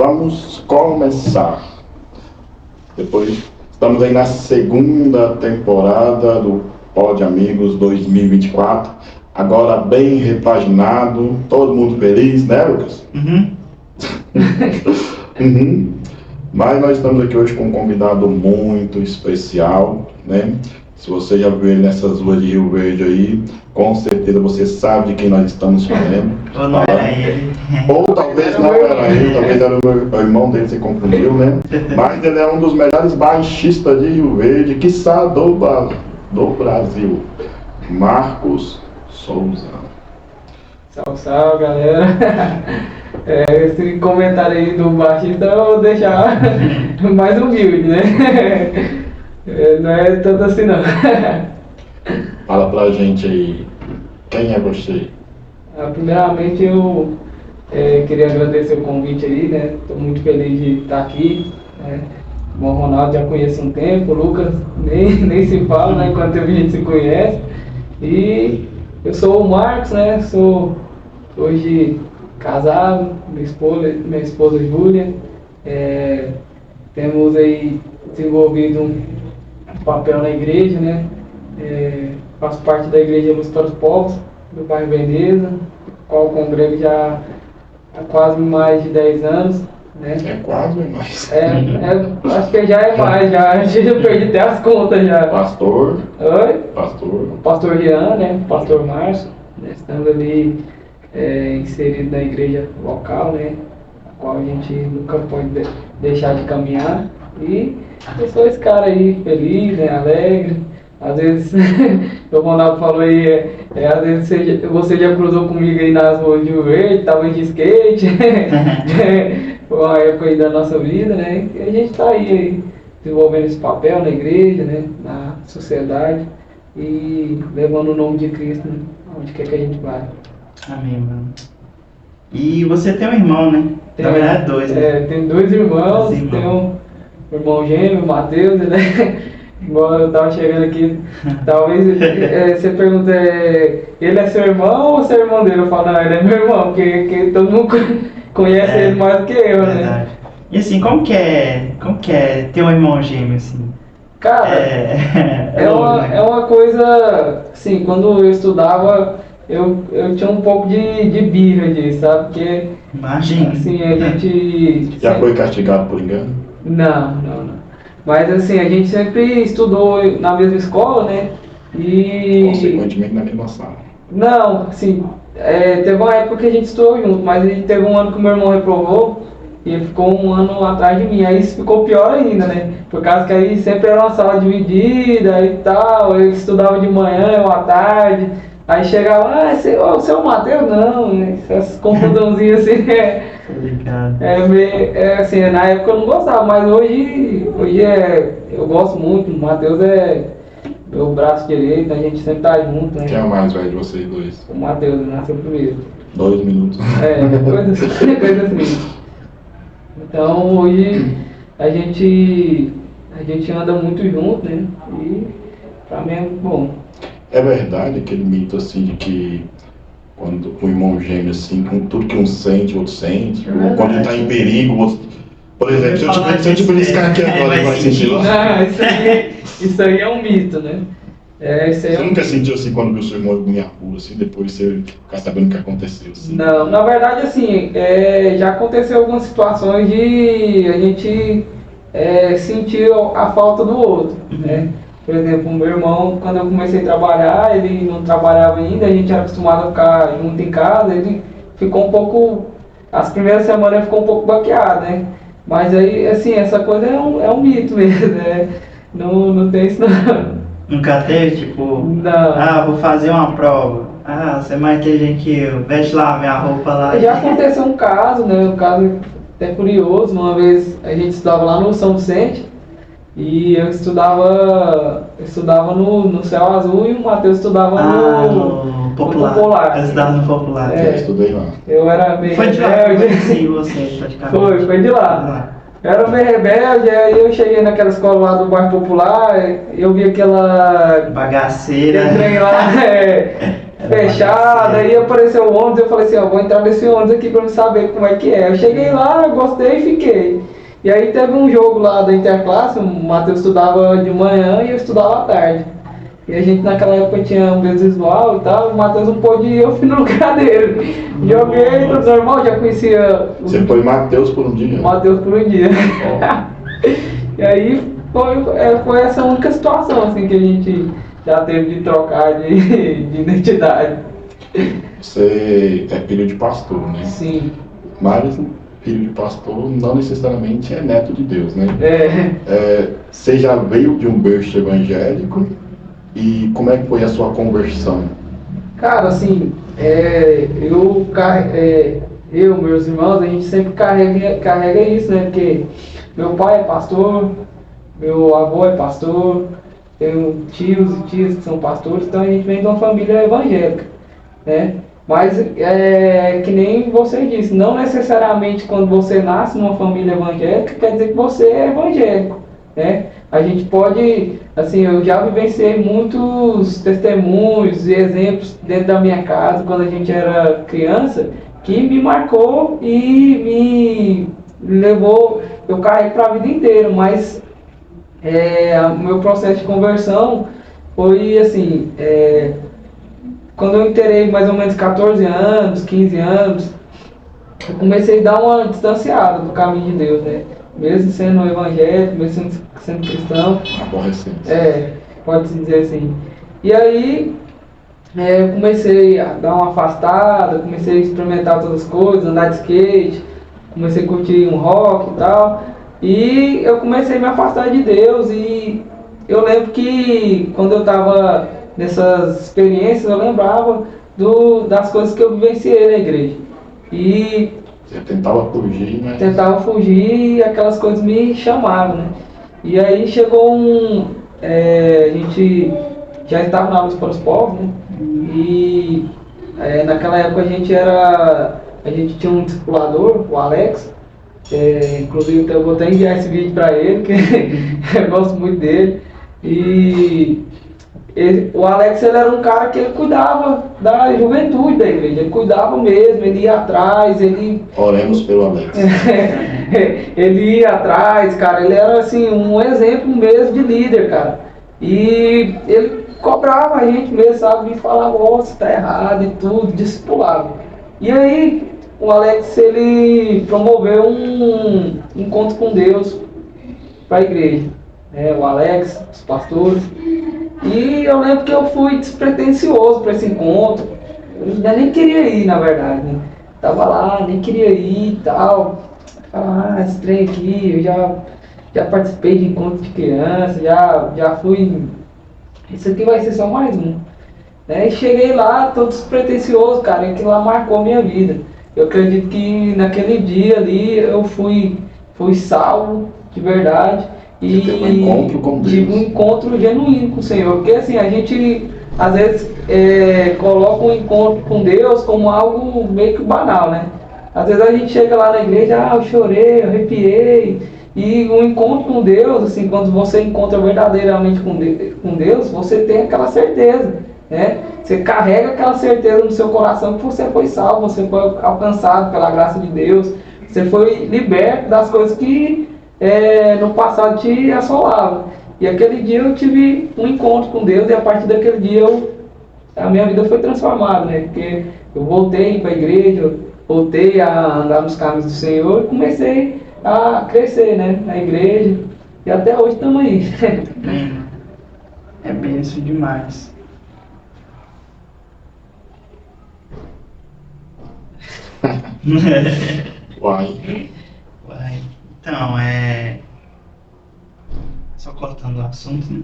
Vamos começar. Depois, estamos aí na segunda temporada do Pod Amigos 2024. Agora bem repaginado, todo mundo feliz, né, Lucas? Uhum. Mas nós estamos aqui hoje com um convidado muito especial, né? Se você já viu ele nessas ruas de Rio Verde aí, com certeza você sabe de quem nós estamos falando. Ou não era ele. Ou talvez não era ele, talvez era o irmão dele, se confundiu, né? Mas ele é um dos melhores baixistas de Rio Verde, quiçá do Brasil. Marcos Souza. Salve, salve, galera. Esse comentário aí do baixista eu vou deixar mais humilde, né? Não é tanto assim não. Fala pra gente aí, quem é você? Primeiramente eu queria agradecer o convite aí, né? Estou muito feliz de estar aqui, né? O Ronaldo já conheço há um tempo, o Lucas nem se fala, né? Quanto tempo a gente se conhece. E eu sou o Marcos, né? Sou hoje casado, minha esposa Júlia. Temos aí desenvolvido um papel na igreja, né? Faço parte da Igreja Luz para os Povos, do bairro Veneza, qual congrego já há quase mais de 10 anos, né? É quase mais. Acho que já é mais, já perdi até as contas já. Pastor. Oi? Pastor. O pastor Jean, né? O pastor Márcio, né? Estamos ali inseridos na igreja local, né? A qual a gente nunca pode deixar de caminhar. E eu sou esse cara aí, feliz, né? Alegre. Às vezes, o Ronaldo falou aí, às vezes você já cruzou comigo aí nas ruas de Rio Verde, tava de skate. Foi uma época aí da nossa vida, né? E a gente tá aí desenvolvendo esse papel na igreja, né? Na sociedade e levando o nome de Cristo, né? Onde quer que a gente vai. Amém, mano. E você tem um irmão, né? Na verdade, dois, né? Tem dois irmãos, tem um irmão gêmeo, o Matheus, né? Igual eu tava chegando aqui, talvez você pergunta, ele é seu irmão ou você é irmão dele? Eu falo, não, ele é meu irmão, porque todo mundo conhece ele mais do que eu, verdade, né? E assim, como que é ter um irmão gêmeo, assim? Cara, é uma coisa, assim, quando eu estudava, eu tinha um pouco de birra disso, sabe? Porque, imagina. assim, a gente... Já foi castigado por engano? Não. Mas assim, a gente sempre estudou na mesma escola, né? E... consequentemente na mesma sala. Não, assim, teve uma época que a gente estudou junto, mas a gente teve um ano que o meu irmão reprovou e ele ficou um ano atrás de mim. Aí isso ficou pior ainda, né? Por causa que aí sempre era uma sala dividida e tal, eu estudava de manhã, eu à tarde. Aí chegava, você é o Matheus? Não, né? Essas confusãozinhas assim, assim, na época eu não gostava, mas hoje eu gosto muito, o Matheus é meu braço direito, a gente sempre tá junto, né? Quem é o mais velho de vocês dois? O Matheus, nasceu primeiro. 2 minutos. Coisa assim. Então hoje a gente anda muito junto, né? E pra mim é muito bom. É verdade aquele mito assim de que quando o irmão gêmeo assim, com tudo que um sente, o outro sente, ou quando ele tá em perigo, você... Por exemplo, se eu te beliscar aqui agora, ele vai sentir lá. Não, isso aí é um mito, né? Você nunca sentiu assim quando viu seu irmão na rua, assim, depois você ficar sabendo o que aconteceu? Assim? Não, na verdade assim, já aconteceu algumas situações de a gente sentir a falta do outro, né? Por exemplo, o meu irmão, quando eu comecei a trabalhar, ele não trabalhava ainda, a gente era acostumado a ficar junto em casa, ele ficou um pouco, as primeiras semanas ele ficou um pouco baqueado, né? Mas aí, assim, essa coisa é um mito mesmo, né? Não tem isso não. Nunca teve, tipo, não. Vou fazer uma prova, você é mais inteligente que eu, veste lá minha roupa lá. Já aconteceu um caso, né? Um caso até curioso, uma vez a gente estudava lá no São Vicente, e eu estudava no Céu Azul e o Matheus estudava no Popular. Eu estudava no Popular. Eu estudei lá. Eu era meio foi de lá, sim, você praticamente. Foi de lá. Eu era meio rebelde, aí eu cheguei naquela escola lá do bairro Popular, eu vi aquela... bagaceira. Entrei lá, fechado, aí apareceu o ônibus, eu falei assim, ó, vou entrar nesse ônibus aqui pra eu saber como é que é. Eu cheguei lá, gostei e fiquei. E aí teve um jogo lá da Interclasse, o Matheus estudava de manhã e eu estudava à tarde. E a gente naquela época tinha um visual e tal, o Matheus não pôde ir, eu fui no lugar dele. Joguei, tudo normal, já conhecia... Você foi Matheus por um dia? Matheus por um dia. E aí foi essa única situação assim, que a gente já teve de trocar de identidade. Você é filho de pastor, né? Sim. Mas filho de pastor não necessariamente é neto de Deus, né? Você já veio de um berço evangélico e como é que foi a sua conversão? Cara, assim, eu, meus irmãos, a gente sempre carrega isso, né? Porque meu pai é pastor, meu avô é pastor, tenho tios e tias que são pastores, então a gente vem de uma família evangélica, né? Mas que nem você disse, não necessariamente quando você nasce numa família evangélica quer dizer que você é evangélico, né? A gente pode, assim, eu já vivenciei muitos testemunhos e exemplos dentro da minha casa quando a gente era criança que me marcou e me levou, eu caí para a vida inteira, mas o meu processo de conversão foi assim, quando eu entrei mais ou menos 14 anos, 15 anos, eu comecei a dar uma distanciada do caminho de Deus, né? Mesmo sendo evangélico, mesmo sendo cristão. Aborrecente. Pode-se dizer assim. E aí, eu comecei a dar uma afastada, comecei a experimentar todas as coisas, andar de skate, comecei a curtir um rock e tal. E eu comecei a me afastar de Deus e eu lembro que quando eu estava nessas experiências, eu lembrava das coisas que eu vivenciei na igreja. E você tentava fugir, né? Tentava fugir e aquelas coisas me chamavam, né? E aí chegou a gente já estava na Luz para os Povos, né? E naquela época a gente tinha um discipulador, o Alex. Inclusive eu vou até enviar esse vídeo para ele, que eu gosto muito dele. E o Alex, ele era um cara que ele cuidava da juventude da igreja, ele cuidava mesmo, ele ia atrás, Oremos pelo Alex. Ele ia atrás, cara, ele era assim, um exemplo mesmo de líder, cara. E ele cobrava a gente mesmo, sabe, e falava, você tá errado e tudo, discipulava. E aí, o Alex, ele promoveu um encontro com Deus para a igreja. O Alex, os pastores. E eu lembro que eu fui despretensioso para esse encontro. Eu ainda nem queria ir, na verdade, né? Tava lá, nem queria ir e tal. Falava, esse trem aqui, eu já participei de encontros de criança, já fui. Isso aqui vai ser só mais um. E cheguei lá, todo despretensioso, cara, e aquilo lá marcou a minha vida. Eu acredito que naquele dia ali eu fui salvo de verdade. E tive um encontro com Deus. Tive um encontro genuíno com o Senhor. Porque assim, a gente às vezes coloca um encontro com Deus como algo meio que banal, né? Às vezes a gente chega lá na igreja, eu chorei, eu arrepiei. E um encontro com Deus, assim, quando você encontra verdadeiramente com Deus, você tem aquela certeza, né? Você carrega aquela certeza no seu coração que você foi salvo, você foi alcançado pela graça de Deus, você foi liberto das coisas que no passado te assolavam. E aquele dia eu tive um encontro com Deus e a partir daquele dia a minha vida foi transformada, né? Porque eu voltei para a igreja, voltei a andar nos caminhos do Senhor e comecei a crescer, né? Na igreja. E até hoje estamos aí. É benção demais. Uai. Então, só cortando o assunto, né?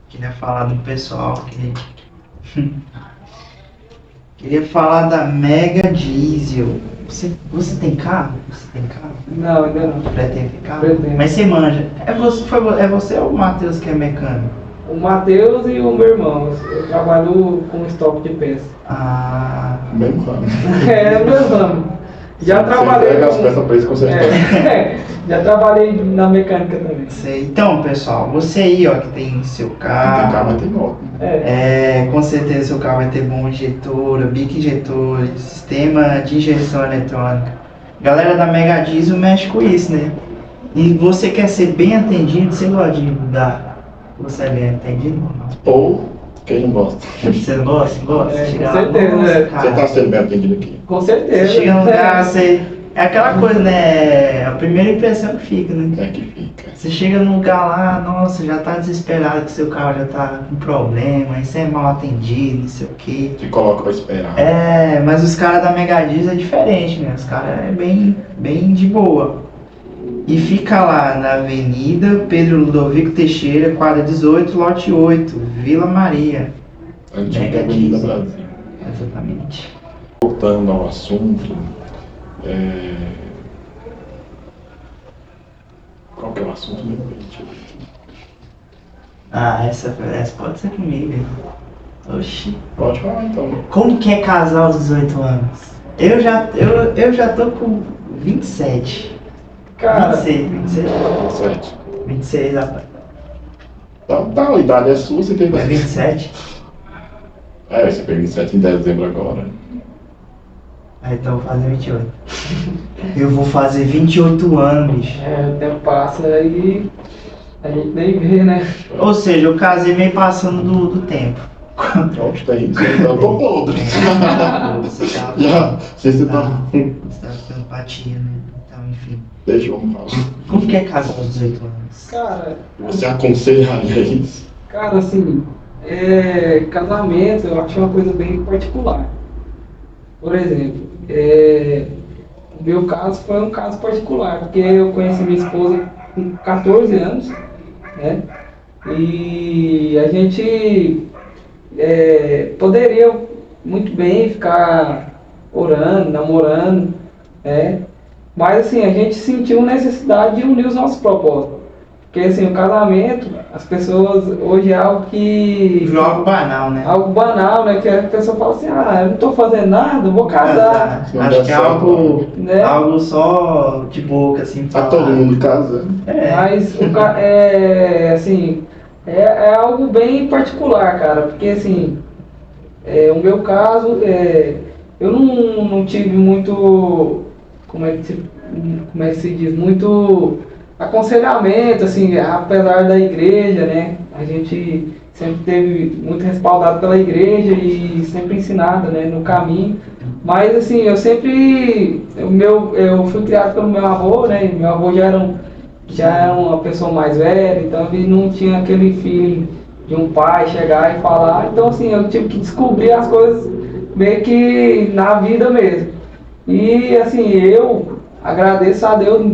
Queria falar do pessoal que... Queria falar da Mega Diesel. Você tem carro? Você tem carro? Não, ainda não. Pretende carro? Pretendo. Mas você manja. É você ou o Matheus que é mecânico? O Matheus e o meu irmão. Eu trabalho com estoque de peça. Mesmo ramo. Meu ramo. Já Você trabalhei. entrega as peças para eles consertar. Já trabalhei na mecânica também. Sei. Então, pessoal, você aí, ó, que tem seu Tem carro, carro, mas tem moto. com certeza seu carro vai ter bomba injetora, bico injetor, sistema de injeção eletrônica. Galera da Mega Diesel mexe com isso, né? E você quer ser bem atendido, você gosta de mudar? Você é bem atendido ou não? Ou quem não gosta. Você não gosta? Gosta? Com Chega lá, certeza, nossa, né? cara. Você tá sendo bem atendido aqui. Com Você certeza. chega no lugar, você... É aquela coisa, né? A primeira impressão que fica, né? É que fica. Você chega num lugar lá, nossa, já tá desesperado que seu carro já tá com problema, aí você é mal atendido, não sei o quê. Te coloca pra esperar. Mas os caras da Mega Diesel é diferente, né? Os caras é bem de boa. E fica lá na Avenida Pedro Ludovico Teixeira, quadra 18, lote 8, Vila Maria. Antiga Mega Avenida Diesel. Brasil. Exatamente. Voltando ao assunto, qual que é o assunto, meu Deus? Essa pode ser comigo. Oxi. Pode falar então. Como que é casar aos 18 anos? Eu já tô com 27. Cara, 26, Certo. 26, rapaz. Tá, a idade é sua, você tem É 27? você fez 27 em dezembro agora. Então eu vou fazer 28. Eu vou fazer 28 anos, bicho. o tempo passa e a gente nem vê, né? Ou seja, eu casei meio passando do tempo. Onde tem? Eu tô podre. Você tá... Já, você tá... Você tá ficando patinha, né? Então, enfim. Deixa eu falar. Como que é casar aos 18 anos? Cara, Você aconselharia isso? Cara, assim, casamento eu acho uma coisa bem particular. Por exemplo, o meu caso foi um caso particular, porque eu conheci minha esposa com 14 anos, né? E a gente poderia muito bem ficar orando, namorando, né? Mas assim, a gente sentiu necessidade de unir os nossos propósitos. Porque assim, o casamento, as pessoas hoje é algo que... Virou algo banal, né? Algo banal, né? Que a pessoa fala assim, eu não tô fazendo nada, eu vou casar. Acho que é algo, Né? algo só de boca, assim. Tá falar. todo mundo casando. Mas assim, é algo bem particular, cara. Porque assim, o meu caso, eu não tive muito, como é que se diz, muito aconselhamento, assim, apesar da igreja, né? A gente sempre teve muito respaldado pela igreja e sempre ensinado, né, no caminho. Mas assim, eu fui criado pelo meu avô, né? Meu avô já era uma pessoa mais velha, então ele não tinha aquele feeling de um pai chegar e falar. Então assim, eu tive que descobrir as coisas meio que na vida mesmo. E assim, eu agradeço a Deus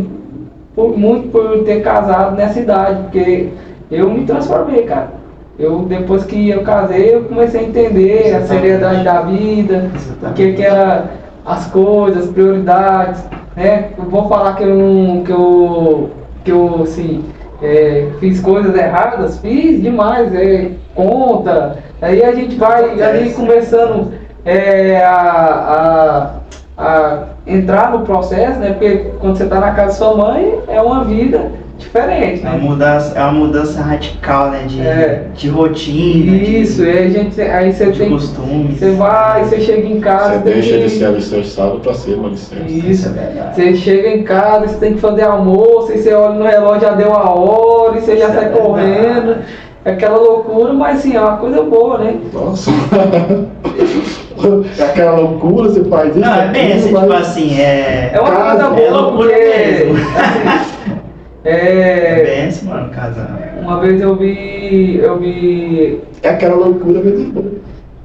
muito por ter casado nessa idade, porque eu me transformei, cara. Depois que eu casei, eu comecei a entender a seriedade da vida, o que era as coisas, as prioridades, né? Eu vou falar que eu assim, fiz coisas erradas, fiz demais, conta. Aí a gente vai ali começando a entrar no processo, né? Porque quando você está na casa da sua mãe, é uma vida diferente, né? É uma mudança radical, né? De rotina. Isso, aí você de tem costumes. você chega em casa. Você deixa de ser alicerçado para ser um alicerce. Isso, você chega em casa, você tem que fazer almoço, e você olha no relógio, já deu a hora, e você já sai correndo. É aquela loucura, mas assim, é uma coisa boa, né? Nossa. É aquela loucura, você faz isso. Não, é bem assim, tipo assim, É uma coisa boa, é loucura porque, mesmo. assim, É bem assim, mano, casar. uma vez eu vi. É aquela loucura mesmo.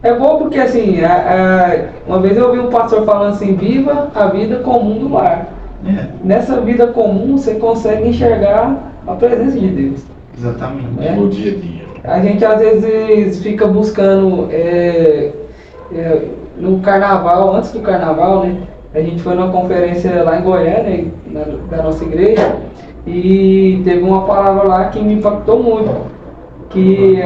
É bom porque assim, uma vez eu ouvi um pastor falando assim, viva a vida comum do lar. Nessa vida comum você consegue enxergar a presença de Deus. Exatamente. No dia a dia. A gente às vezes fica buscando no carnaval, antes do carnaval, né? A gente foi numa conferência lá em Goiânia, da nossa igreja, e teve uma palavra lá que me impactou muito, que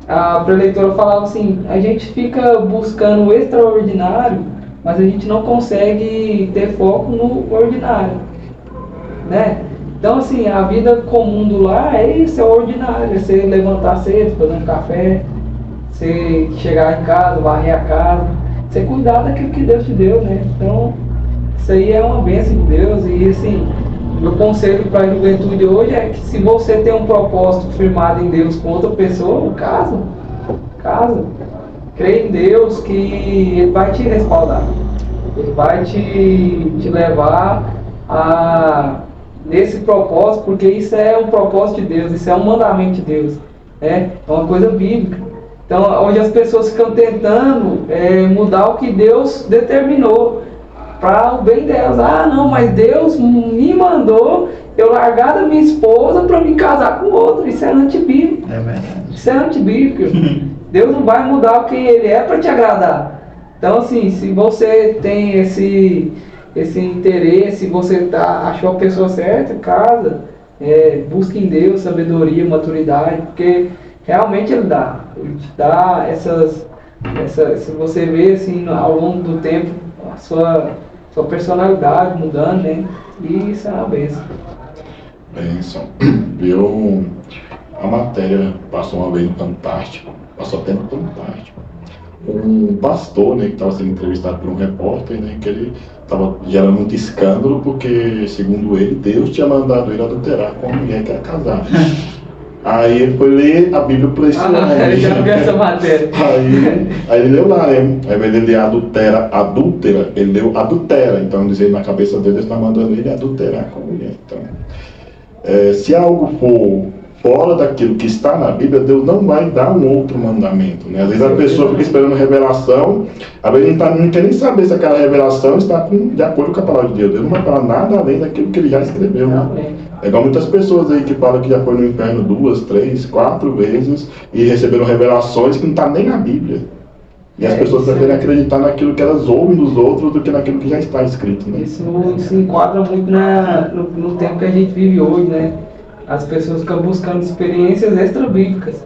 a preleitora falava assim, a gente fica buscando o extraordinário, mas a gente não consegue ter foco no ordinário, né? Então, assim, a vida comum do lar é isso, é ordinário. É você levantar cedo, fazer um café, você chegar em casa, varrer a casa, você cuidar daquilo que Deus te deu, né? Então, isso aí é uma bênção de Deus. E, assim, meu conselho para a juventude hoje é que se você tem um propósito firmado em Deus com outra pessoa, casa. Crê em Deus que Ele vai te respaldar. Ele vai te levar nesse propósito, porque isso é um propósito de Deus, isso é um mandamento de Deus, né? É uma coisa bíblica. Então, hoje as pessoas ficam tentando mudar o que Deus determinou para o bem delas. Ah, não, mas Deus me mandou eu largar da minha esposa para me casar com outro. Isso é antibíblico. É verdade. Isso é antibíblico. Deus não vai mudar quem Ele é para te agradar. Então, assim, se você tem esse interesse, você achou a pessoa certa, casa, busque em Deus sabedoria, maturidade, porque realmente Ele te dá se você vê assim, ao longo do tempo, a sua personalidade mudando, né? E isso é uma bênção. Bênção. A matéria passou uma vez no Fantástico, passou até no Fantástico. Um pastor, né, que estava sendo entrevistado por um repórter, né, que ele estava gerando muito escândalo porque, segundo ele, Deus tinha mandado ele adulterar com uma mulher que era casada. Aí ele foi ler a Bíblia para esse homem. Ele já viu essa matéria. Aí ele leu lá, né? Ao invés de ele ler adúltera, ele leu adultera. Então, dizer na cabeça dele, Deus está mandando ele adulterar com a mulher. Então, se algo for fora daquilo que está na Bíblia, Deus não vai dar um outro mandamento, né? Às vezes a pessoa fica esperando revelação, às vezes não quer nem saber se aquela revelação está de acordo com a palavra de Deus. Deus não vai falar nada além daquilo que ele já escreveu, né? É igual muitas pessoas aí que falam que já foi no inferno 2, 3, 4 vezes e receberam revelações que não está nem na Bíblia. E as pessoas preferem acreditar naquilo que elas ouvem dos outros do que naquilo que já está escrito, né? Isso se enquadra muito no tempo que a gente vive hoje, né? As pessoas ficam buscando experiências extra-bíblicas.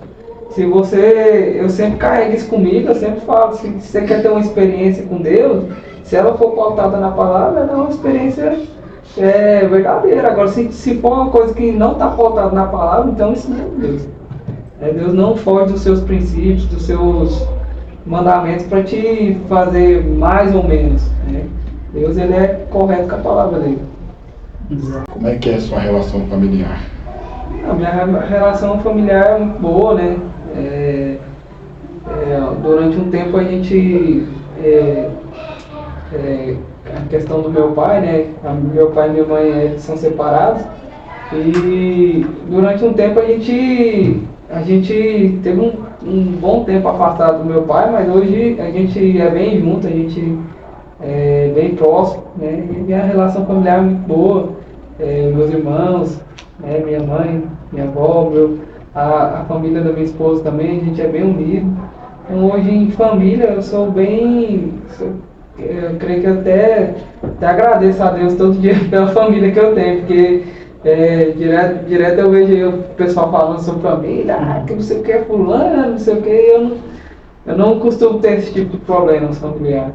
Eu sempre carrego isso comigo, eu sempre falo, se você quer ter uma experiência com Deus, se ela for pautada na palavra, ela é uma experiência verdadeira. Agora, se for uma coisa que não está pautada na palavra, então isso não é Deus. Deus não foge dos seus princípios, dos seus mandamentos para te fazer mais ou menos, né? Deus, ele é correto com a palavra dele. Como é que é a sua relação familiar? A minha relação familiar é muito boa, né? Durante um tempo a gente... a questão do meu pai, né? Meu pai e minha mãe são separados. E durante um tempo a gente teve um bom tempo afastado do meu pai, mas hoje a gente é bem junto, a gente é bem próximo, né? E minha relação familiar é muito boa. Meus irmãos, minha mãe, minha avó, a família da minha esposa também, a gente é bem unido. Então hoje em família eu sou bem... Eu creio que eu até agradeço a Deus todo dia pela família que eu tenho, porque direto eu vejo aí o pessoal falando sobre família, que não sei o que é fulano, não sei o que, eu não costumo ter esse tipo de problemas familiares.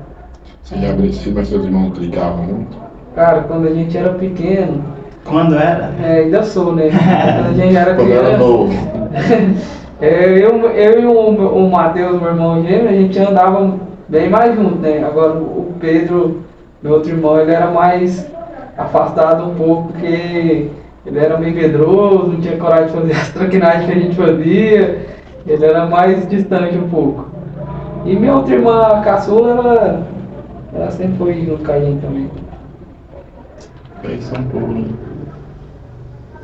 Você já agressivo, mas seus irmãos brigavam muito? Cara, quando a gente era pequeno... Quando era? Ainda sou, né? Quando a gente era Quando criança... era novo. Eu e o Matheus, meu irmão gêmeo, a gente andava bem mais junto, né? Agora o Pedro, meu outro irmão, ele era mais afastado um pouco, porque ele era meio medroso, não tinha coragem de fazer as traquinagens que a gente fazia, ele era mais distante um pouco. E minha outra irmã, a caçula, ela sempre foi junto com a gente também. Pensam por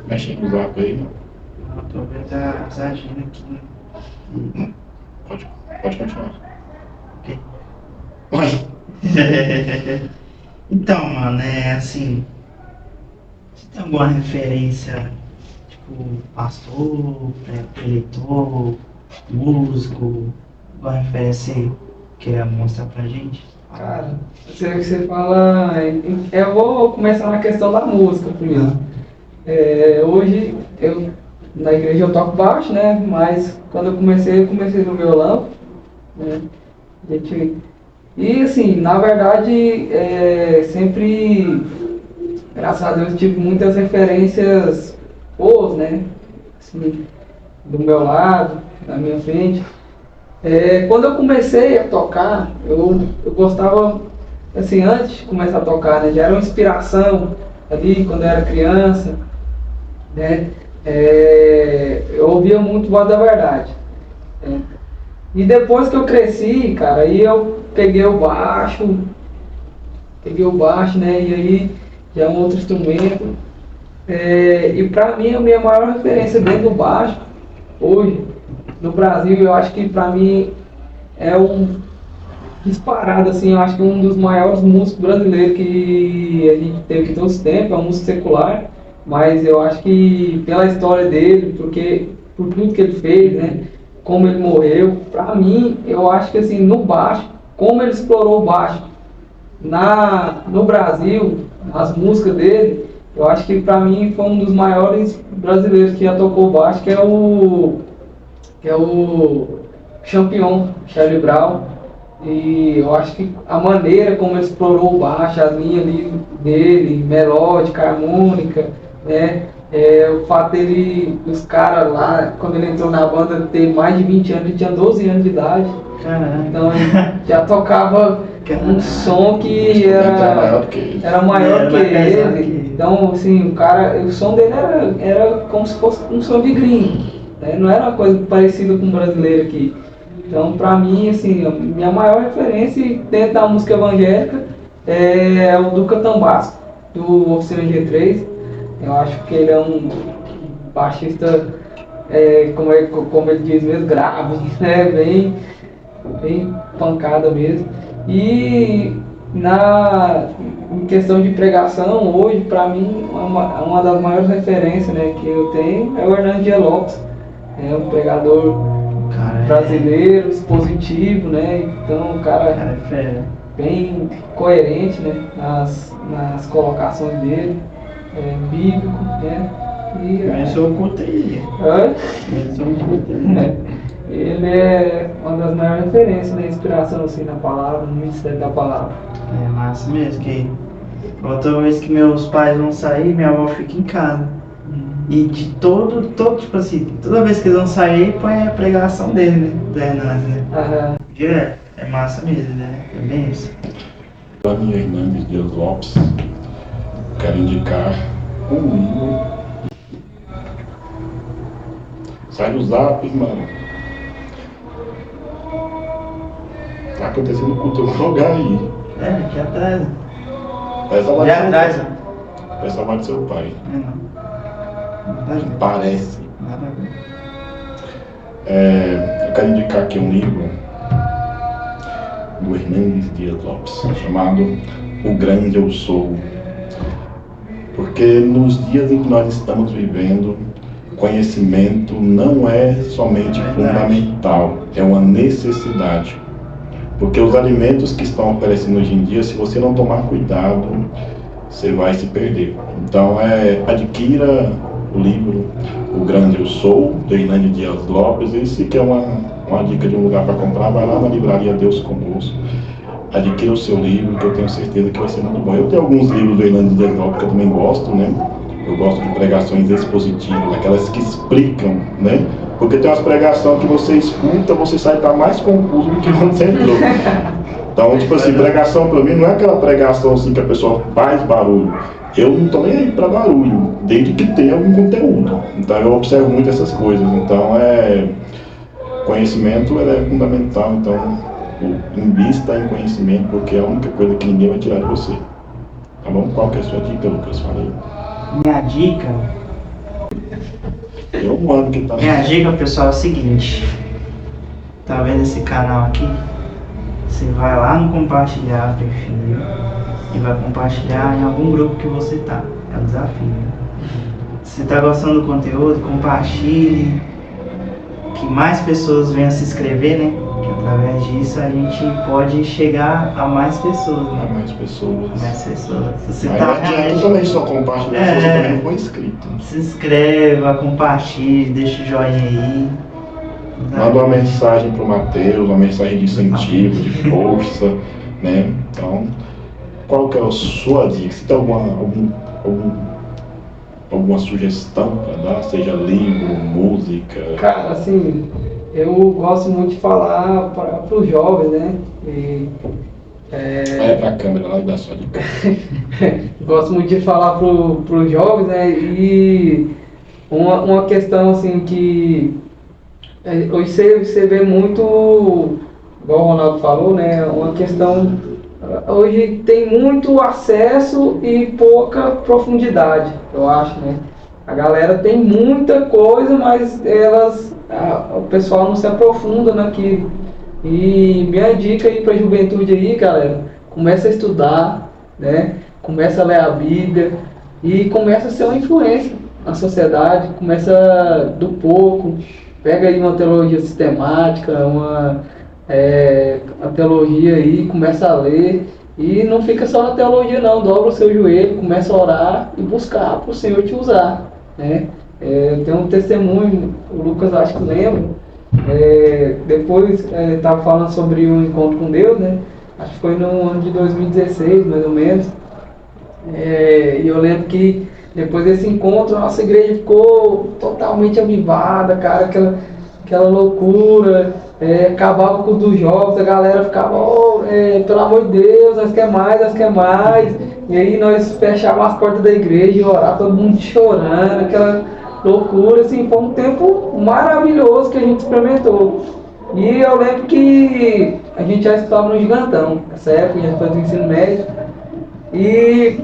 mexendo no zap aí, né? Tô vendo as agendas aqui. Pode continuar. Ok. Vai. Então, mano, assim, você tem alguma referência, tipo, pastor, preleitor, músico, alguma referência aí que queira mostrar pra gente? Cara, você fala... Eu vou começar na questão da música primeiro. Hoje, na igreja eu toco baixo, né? Mas quando eu comecei no violão, né? E assim, na verdade, sempre graças a Deus tive muitas referências boas, né? Assim, do meu lado, na minha frente. Quando eu comecei a tocar, eu gostava, assim, antes de começar a tocar, né? Já era uma inspiração ali quando eu era criança, né? Eu ouvia muito Voz da Verdade, né? E depois que eu cresci, cara, aí eu peguei o baixo, né? E aí já é um outro instrumento. E pra mim, a minha maior referência dentro do baixo, hoje, no Brasil, eu acho que pra mim é um disparado, assim, eu acho que um dos maiores músicos brasileiros que a gente teve todo esse tempo, é um músico secular, mas eu acho que pela história dele, por tudo que ele fez, né, como ele morreu, pra mim, eu acho que assim, no baixo, como ele explorou o baixo no Brasil, as músicas dele, eu acho que pra mim foi um dos maiores brasileiros que já tocou baixo, que é o Champion, Charlie Brown. E eu acho que a maneira como ele explorou o baixo, as linhas ali dele, melódica, harmônica, né? O fato dele, os caras lá, quando ele entrou na banda, ter mais de 20 anos, ele tinha 12 anos de idade. Caramba. Então ele já tocava um som que era maior que ele. Então, assim, o som dele era como se fosse um som de gringo, né? Não era uma coisa parecida com o brasileiro aqui. Então, pra mim, assim, a minha maior referência dentro da música evangélica é o Duca Tambasco, do Oficina G3. Eu acho que ele é um baixista, como ele diz mesmo, grave, né? Bem pancada mesmo. E em questão de pregação, hoje, pra mim, uma das maiores referências, né, que eu tenho é o Hernando Dias Lopes, um pregador brasileiro, expositivo, né? Então, o cara é bem coerente, né, nas colocações dele, bíblico, né? Eu sou culteria. Ele é uma das maiores referências, né? Inspiração assim na palavra, no ministério da palavra. É massa mesmo, que outra vez que meus pais vão sair, minha avó fica em casa. E de todo, tipo assim, toda vez que eles vão sair, põe a pregação dele, né? Do Hernandes, né? Direto. É massa mesmo, né? É bem isso. Antônio Hernandes Dias Lopes, quero indicar um livro. Sai no zap, mano. Tá acontecendo culto em algum lugar aí. Aqui atrás. Essa vai Já atrás, ó. Essa vai do seu pai. Não. Parece. Nada a ver. Eu quero indicar aqui um livro do Hernandes Dias Lopes, chamado O Grande Eu Sou. Porque nos dias em que nós estamos vivendo, conhecimento não é somente fundamental, é uma necessidade. Porque os alimentos que estão oferecendo hoje em dia, se você não tomar cuidado, você vai se perder. Então, adquira o livro O Grande Eu Sou, do Hernandes Dias Lopes. Esse que é uma dica de um lugar para comprar. Vai lá na livraria Deus Conosco, adquira o seu livro, que eu tenho certeza que vai ser muito bom. Eu tenho alguns livros do Hernandes Dias Lopes que eu também gosto, né? Eu gosto de pregações expositivas, aquelas que explicam, né? Porque tem umas pregações que você escuta, você sai para mais confuso do que quando você entrou. Então, tipo assim, pregação para mim não é aquela pregação assim que a pessoa faz barulho. Eu não tô nem aí para barulho, desde que tenha algum conteúdo. Então, eu observo muito essas coisas. Então, conhecimento é fundamental. Então, invista em conhecimento, porque é a única coisa que ninguém vai tirar de você. Tá bom? Qual que é a sua dica, Lucas? Fala aí. Minha dica, Minha dica, pessoal, é o seguinte. Tá vendo esse canal aqui? Você vai lá no compartilhar perfil e vai compartilhar em algum grupo que você tá. É um desafio. Se tá gostando do conteúdo, compartilhe. Que mais pessoas venham se inscrever, né? Que através disso a gente pode chegar a mais pessoas, né? Mais pessoas. Você Mas tá não adianta também só compartilhar, se você também não for inscrito. Se inscreva, compartilhe, deixa o joinha aí. Manda uma mensagem pro Matheus, uma mensagem de incentivo, de força, né? Então, qual que é a sua dica? Se tem algum alguma sugestão para dar, seja livro, música? Cara, assim, eu gosto muito de falar para os jovens, né? Olha pra câmera lá e dá só de cara. Gosto muito de falar para os jovens, né? E uma questão assim que hoje você vê muito, igual o Ronaldo falou, né? Uma questão, hoje tem muito acesso e pouca profundidade, eu acho, né? A galera tem muita coisa, mas o pessoal não se aprofunda naquilo. E minha dica aí pra juventude aí, galera, começa a estudar, né? Começa a ler a Bíblia e começa a ser uma influência na sociedade, começa do pouco, pega aí uma teologia sistemática, uma teologia aí, começa a ler e não fica só na teologia não, dobra o seu joelho, começa a orar e buscar para o Senhor te usar, né? Tem um testemunho, o Lucas acho que lembra, depois estava falando sobre o encontro com Deus, né? Acho que foi no ano de 2016, mais ou menos. E eu lembro que depois desse encontro, a nossa igreja ficou totalmente avivada, cara, aquela loucura, acabava com os dos jovens, a galera ficava, pelo amor de Deus, nós quer mais, nós quer mais. E aí nós fechávamos as portas da igreja e orava, todo mundo chorando, aquela loucura, assim, foi um tempo maravilhoso que a gente experimentou. E eu lembro que a gente já estava no Gigantão, nessa época, já foi do ensino médio, e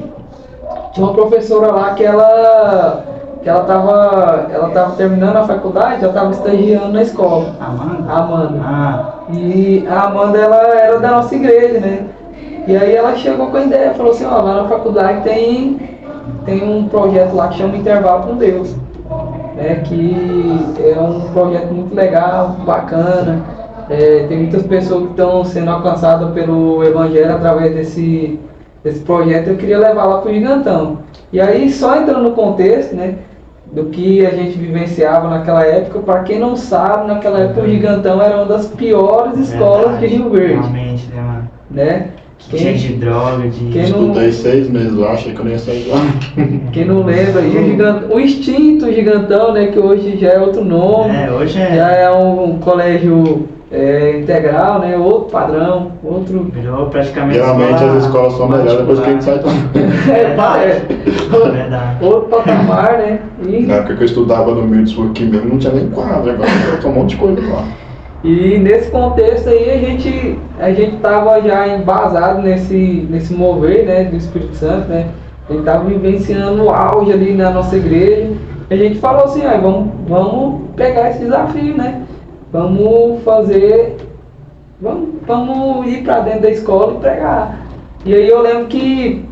tinha uma professora lá que ela estava terminando a faculdade, já estava estagiando na escola. Amanda. E a Amanda, ela era da nossa igreja, né? E aí ela chegou com a ideia, falou assim, lá na faculdade tem um projeto lá que chama Intervalo com Deus, né? Que é um projeto muito legal, bacana. Tem muitas pessoas que estão sendo alcançadas pelo Evangelho através desse projeto. Eu queria levar lá para o Gigantão. E aí, só entrando no contexto, né, do que a gente vivenciava naquela época, para quem não sabe, naquela época o Gigantão era uma das piores escolas de Rio Verde. Realmente, né, mano? Né? Cheio de droga, Estudei 6 meses lá, achei que eu não ia sair lá. Quem não lembra, o extinto Gigantão, né, que hoje já é outro nome. Hoje já é um colégio integral, né, outro padrão, outro... Virou praticamente geralmente as escolas são melhores depois que a gente sai de lá. Verdade. Outro patamar, né? Na época que eu estudava no Milton aqui mesmo, não tinha nem quadra, agora tem um monte de coisa lá. E nesse contexto aí a gente tava já embasado nesse mover, né, do Espírito Santo, né? A gente tava vivenciando o auge ali na nossa igreja. E a gente falou assim, vamos pegar esse desafio, né? Vamos ir para dentro da escola e pregar. E aí eu lembro que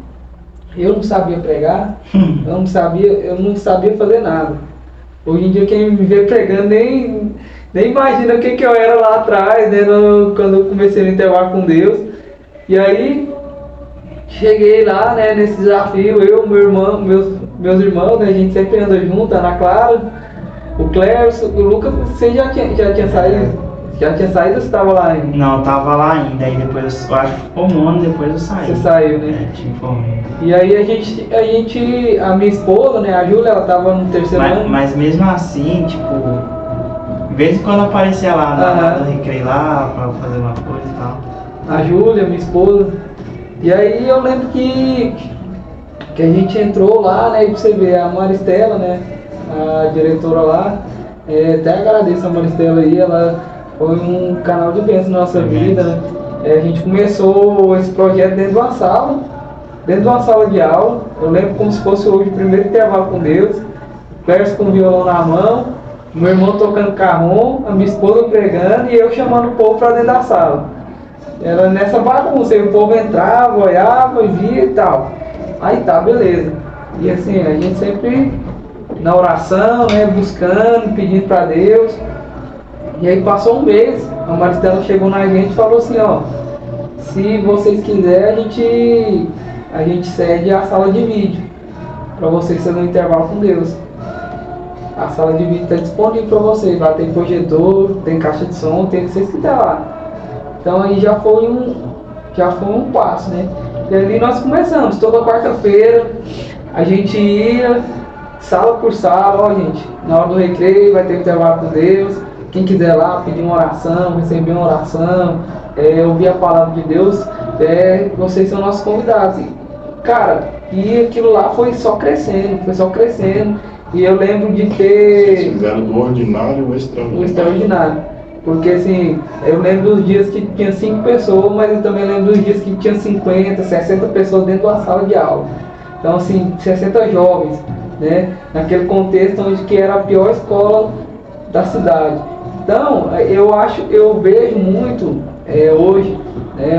eu não sabia pregar, eu não sabia fazer nada. Hoje em dia quem me vê pregando nem imagina o que eu era lá atrás, né, quando eu comecei a intervalo com Deus. E aí cheguei lá, né, nesse desafio, eu, meu irmão, meus irmãos, né, a gente sempre anda junto, a Ana Clara, o Clércio, o Lucas. Você já tinha saído? Já tinha saído ou você estava lá ainda? Não, eu tava lá ainda, aí depois, eu acho que ficou um ano depois eu saí. Você saiu, né? Te informei. E aí a minha esposa, né, a Júlia, ela tava no terceiro ano. Mas mesmo assim, tipo, de vez em quando aparecia lá no recreio lá, pra fazer uma coisa e tal. A Júlia, minha esposa. E aí eu lembro que a gente entrou lá, né, e pra você ver, a Maristela, né, a diretora lá, até agradeço a Maristela aí, ela foi um canal de bênção na nossa vida, né? A gente começou esse projeto dentro de uma sala de aula. Eu lembro como se fosse hoje o primeiro intervalo com Deus, o Clércio com o violão na mão, meu irmão tocando carrom, a minha esposa pregando e eu chamando o povo para dentro da sala. Era nessa bagunça, aí o povo entrava, olhava e via e tal. Aí tá, beleza. E assim, a gente sempre na oração, né, buscando, pedindo para Deus. E aí passou um mês, a Maristela chegou na gente e falou assim, se vocês quiserem, a gente cede a sala de vídeo para vocês fazerem um intervalo com Deus. A sala de vídeo está disponível para vocês, lá tem projetor, tem caixa de som, tem o que vocês quiserem lá. Então aí já foi um passo, né? E ali nós começamos, toda quarta-feira a gente ia sala por sala, ó gente, na hora do recreio vai ter um intervalo com Deus, quem quiser lá pedir uma oração, receber uma oração, ouvir a palavra de Deus, vocês são nossos convidados. E, cara, e aquilo lá foi só crescendo, e eu lembro de ter... Fizeram do ordinário o extraordinário. O extraordinário. Porque assim, eu lembro dos dias que tinha 5 pessoas, mas eu também lembro dos dias que tinha 50, 60 pessoas dentro de uma sala de aula. Então assim, 60 jovens, né? Naquele contexto onde que era a pior escola da cidade. Então, eu vejo muito hoje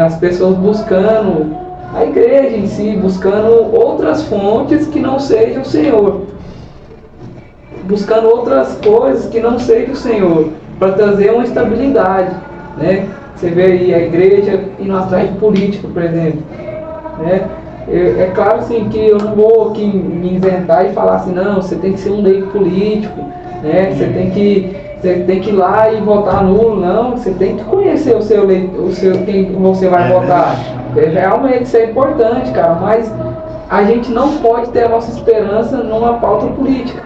as pessoas buscando, a igreja em si, buscando outras fontes que não sejam o Senhor. Buscando outras coisas que não sejam o Senhor, para trazer uma estabilidade, né? Você vê aí a igreja indo atrás de político, por exemplo, né? É claro assim, que eu não vou aqui me inventar e falar assim, não, você tem que ser um leigo político, né? Você tem que ir lá e votar nulo, não, você tem que conhecer quem você vai votar. Realmente isso é importante, cara, mas a gente não pode ter a nossa esperança numa pauta política.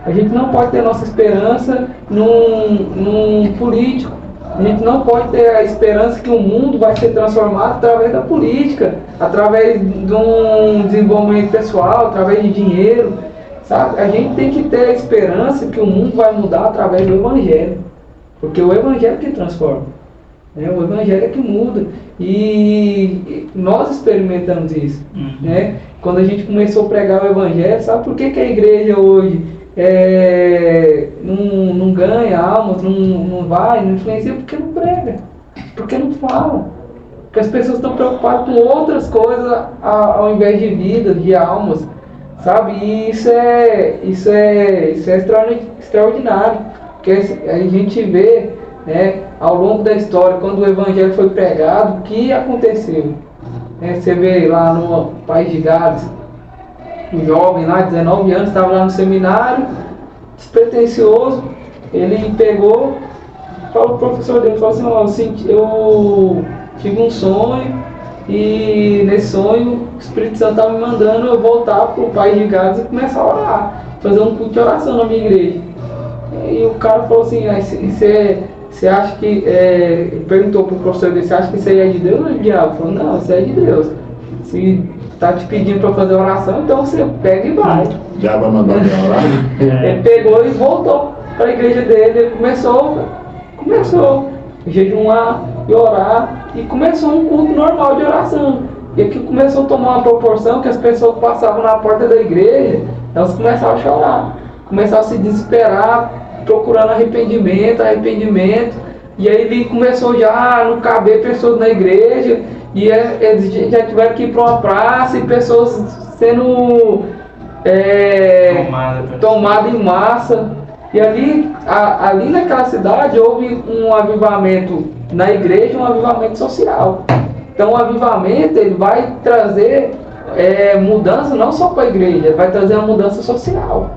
A gente não pode ter nossa esperança num político. A gente não pode ter a esperança que o mundo vai ser transformado através da política, através de um desenvolvimento pessoal, através de dinheiro, sabe? A gente tem que ter a esperança que o mundo vai mudar através do Evangelho, porque o Evangelho que transforma, né? O Evangelho é que muda, e nós experimentamos isso, né? Quando a gente começou a pregar o Evangelho, sabe por que a igreja hoje não ganha almas, não vai, não influencia? Porque não prega, porque não fala, porque as pessoas estão preocupadas com outras coisas ao invés de vida, de almas, sabe? E isso é extraordinário, porque a gente vê, né, ao longo da história, quando o Evangelho foi pregado, o que aconteceu? Você vê lá no País de Gales, um jovem lá, 19 anos, estava lá no seminário, despretensioso, ele pegou, falou pro professor dele, falou assim, eu tive um sonho, e nesse sonho o Espírito Santo estava me mandando eu voltar para o País de Gales e começar a orar, fazer um culto de oração na minha igreja. E o cara falou assim, você acha que, ele perguntou pro professor dele, você acha que isso aí é de Deus ou do diabo? Ele falou, não, isso é de Deus. Se tá te pedindo para fazer oração, então você pega e vai. O diabo vai mandar ele orar. Ele pegou e voltou para a igreja dele, ele começou a jejuar e orar, e começou um culto normal de oração. E aquilo começou a tomar uma proporção que as pessoas que passavam na porta da igreja, elas começavam a chorar, começavam a se desesperar, procurando arrependimento, e aí ele começou já a não caber pessoas na igreja, e eles já tiveram que ir para uma praça, e pessoas sendo tomadas em massa. E ali naquela cidade houve um avivamento na igreja, um avivamento social. Então o avivamento ele vai trazer mudança não só para a igreja, vai trazer uma mudança social.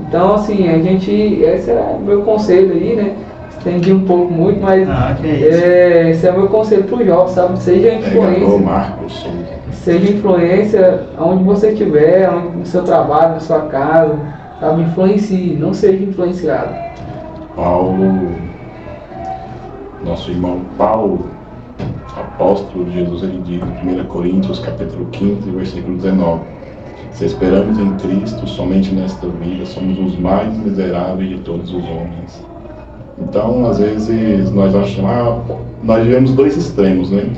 Então assim, esse é o meu conselho aí, né? Estendi um pouco muito, mas esse é o meu conselho para os jovens, sabe? Seja influência. Seja influência onde você estiver, no seu trabalho, na sua casa, sabe? Influencie, não seja influenciado. Paulo, nosso irmão Paulo, apóstolo de Jesus, ele diz em 1 Coríntios, capítulo 15, versículo 19: se esperamos em Cristo somente nesta vida, somos os mais miseráveis de todos os homens. Então, às vezes, nós achamos, nós vivemos dois extremos, né?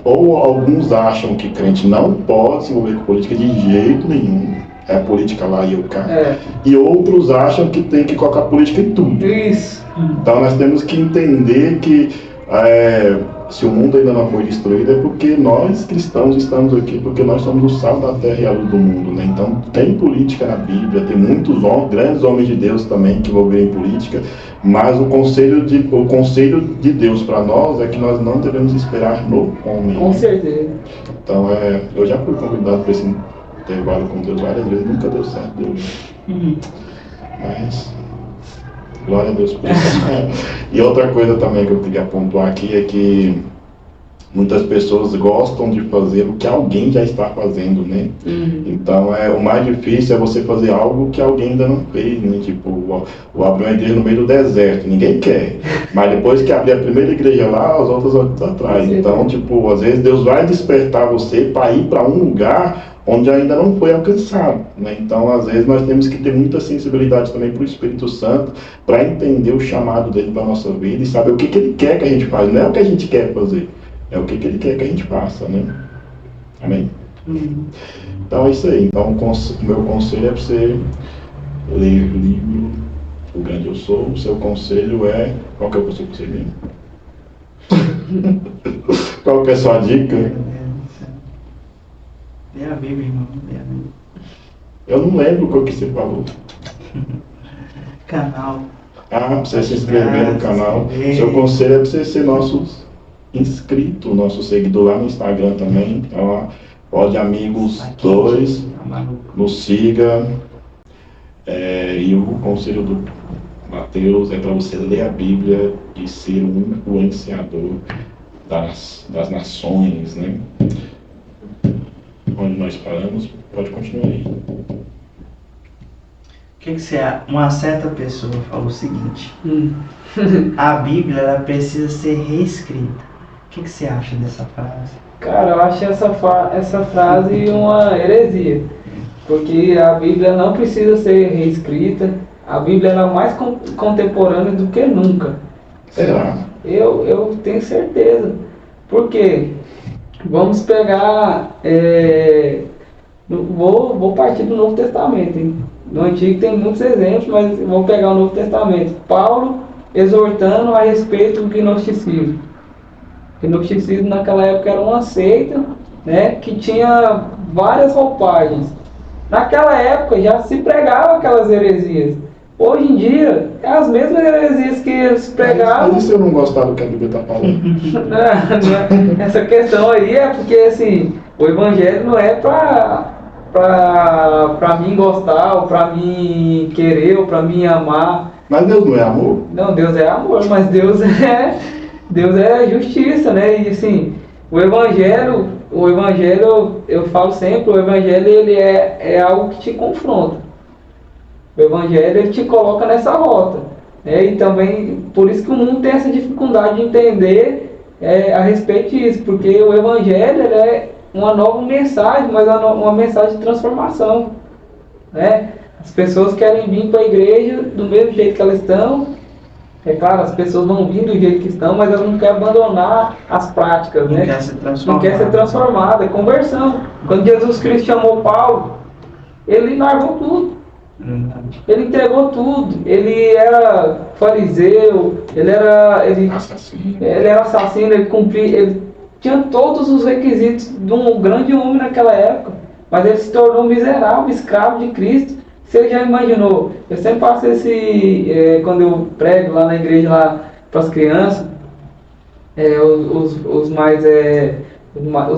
Ou alguns acham que crente não pode se envolver com política de jeito nenhum, é a política lá e eu cá. E outros acham que tem que colocar política em tudo. Isso. Então nós temos que entender que se o mundo ainda não foi destruído é porque nós cristãos estamos aqui, porque nós somos o sal da terra e a luz do mundo, né? Então tem política na Bíblia, tem muitos grandes homens de Deus também que envolveram em política, mas o conselho de Deus para nós é que nós não devemos esperar no homem. Com certeza. Então eu já fui convidado para esse intervalo com Deus várias vezes, nunca deu certo, mas glória a Deus por isso. E outra coisa também que eu queria pontuar aqui é que muitas pessoas gostam de fazer o que alguém já está fazendo, né? Então, o mais difícil é você fazer algo que alguém ainda não fez, né? Tipo, o abrir uma igreja no meio do deserto, ninguém quer. Mas depois que abrir a primeira igreja lá, as outras estão atrás. Então, tipo, às vezes Deus vai despertar você para ir para um lugar onde ainda não foi alcançado, né? Então, às vezes, nós temos que ter muita sensibilidade também para o Espírito Santo, para entender o chamado dele para a nossa vida e saber o que ele quer que a gente faça. Não é o que a gente quer fazer, é o que ele quer que a gente faça, né? Amém? Então, é isso aí. Então, o meu conselho é para você ler o livro O Grande Eu Sou. O seu conselho é... Qual que é o seu conselho mesmo? Qual que é a sua dica? Lê a Bíblia, irmão. Lê a Bíblia. Eu não lembro o que você falou. Canal. Pra você se inscrever no canal. Seu conselho é pra você ser nosso inscrito, nosso seguidor lá no Instagram também. Então, lá, Pode Amigos 2, nos siga. E o conselho do Mateus é para você ler a Bíblia e ser um influenciador das nações, né? Onde nós paramos, pode continuar aí. Uma certa pessoa falou o seguinte: a Bíblia ela precisa ser reescrita. O que você acha dessa frase? Cara, eu acho essa frase uma heresia, porque a Bíblia não precisa ser reescrita. A Bíblia ela é mais contemporânea do que nunca. Será? Eu tenho certeza. Por quê? Vamos pegar... Vou partir do Novo Testamento, hein? No Antigo tem muitos exemplos, mas vou pegar o Novo Testamento. Paulo exortando a respeito do gnosticismo. O gnosticismo naquela época era uma seita, né, que tinha várias roupagens. Naquela época já se pregava aquelas heresias. Hoje em dia, é as mesmas heresias que eles pregavam. Mas e se eu não gostar do que a Bíblia está falando? Essa questão aí é porque, assim, o Evangelho não é pra mim gostar, ou pra mim querer, ou pra mim amar. Mas Deus não é amor? Não, Deus é amor, mas Deus é justiça, né? E assim, o Evangelho, eu falo sempre, o Evangelho ele é algo que te confronta. O Evangelho ele te coloca nessa rota, né? E também, por isso que o mundo tem essa dificuldade de entender a respeito disso, porque o Evangelho ele é uma nova mensagem, mas uma mensagem de transformação, né? As pessoas querem vir para a igreja do mesmo jeito que elas estão. É claro, as pessoas vão vir do jeito que estão, mas elas não querem abandonar as práticas, né? Não quer ser transformada, é conversão. Quando Jesus Cristo chamou Paulo, ele largou tudo. Ele entregou tudo. Ele era fariseu, ele era assassino, ele tinha todos os requisitos de um grande homem naquela época, mas ele se tornou miserável, escravo de Cristo. Você já imaginou? Eu sempre faço quando eu prego lá na igreja lá para as crianças, os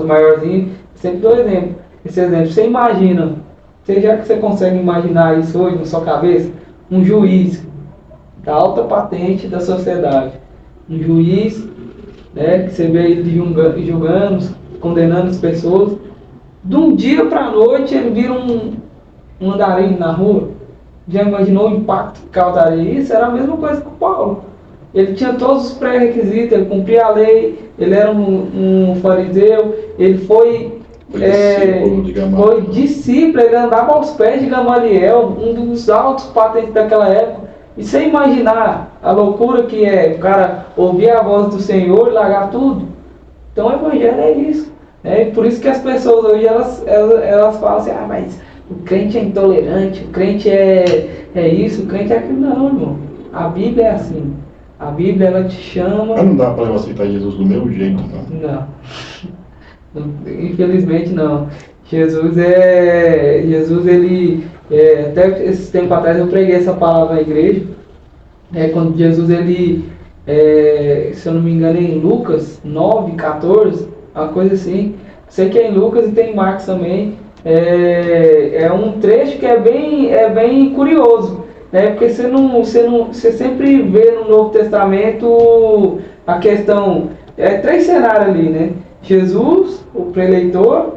maiorzinhos, sempre dou exemplo. Esse exemplo, você imagina, já que você consegue imaginar isso hoje na sua cabeça, um juiz da alta patente da sociedade, um juiz, né, que você vê ele julgando, condenando as pessoas, de um dia para a noite ele vira um andarilho na rua. Já imaginou o impacto que causaria isso? Era a mesma coisa que o Paulo. Ele tinha todos os pré-requisitos, ele cumpria a lei, ele era um fariseu, ele foi discípulo, ele andava aos pés de Gamaliel, um dos altos patentes daquela época. E sem imaginar a loucura que é o cara ouvir a voz do Senhor e largar tudo. Então o Evangelho é isso. E por isso que as pessoas hoje elas falam assim: mas o crente é intolerante, o crente é isso, o crente é aquilo. Não, irmão. A Bíblia é assim. A Bíblia ela te chama. Mas não dá para eu aceitar Jesus do meu jeito, não. Não. Infelizmente não. Jesus ele até esse tempo atrás eu preguei essa palavra na igreja. Quando Jesus ele se eu não me engano é em Lucas 9:14, uma coisa assim. Sei que é em Lucas e tem em Marcos também. É um trecho que é bem curioso, né? Porque você sempre vê no Novo Testamento a questão, 3 cenários ali, né? Jesus, o preleitor,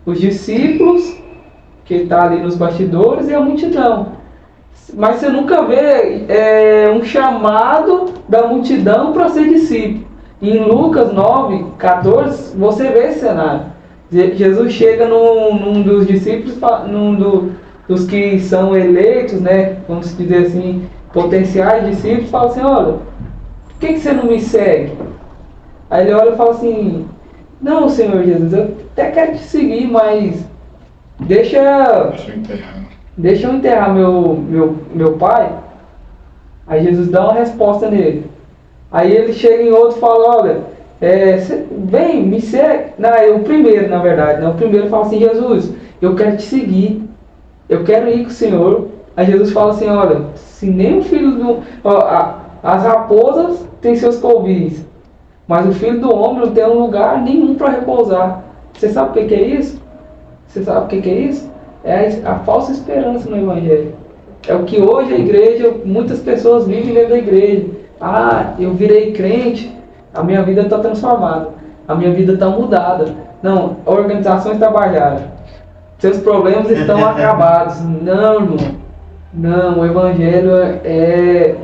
os discípulos, que está ali nos bastidores, e a multidão. Mas você nunca vê um chamado da multidão para ser discípulo. Em Lucas 9:14, você vê esse cenário. Jesus chega num dos discípulos, dos que são eleitos, né, vamos dizer assim, potenciais discípulos, fala assim: olha, por que você não me segue? Aí ele olha e fala assim: não, Senhor Jesus, eu até quero te seguir, mas deixa eu enterrar meu pai. Aí Jesus dá uma resposta nele. Aí ele chega em outro e fala: olha, vem, me segue. Não, é o primeiro, na verdade, né? O primeiro fala assim: Jesus, eu quero te seguir, eu quero ir com o Senhor. Aí Jesus fala assim: olha, se nem o filho do... as raposas têm seus covis, mas o filho do homem não tem um lugar nenhum para repousar. Você sabe o que é isso? Você sabe o que é isso? É a falsa esperança no Evangelho. É o que hoje a igreja, muitas pessoas vivem dentro da igreja. Ah, eu virei crente, a minha vida está transformada, a minha vida está mudada. Não, organizações trabalharam, seus problemas estão acabados. Não, irmão. Não, o Evangelho é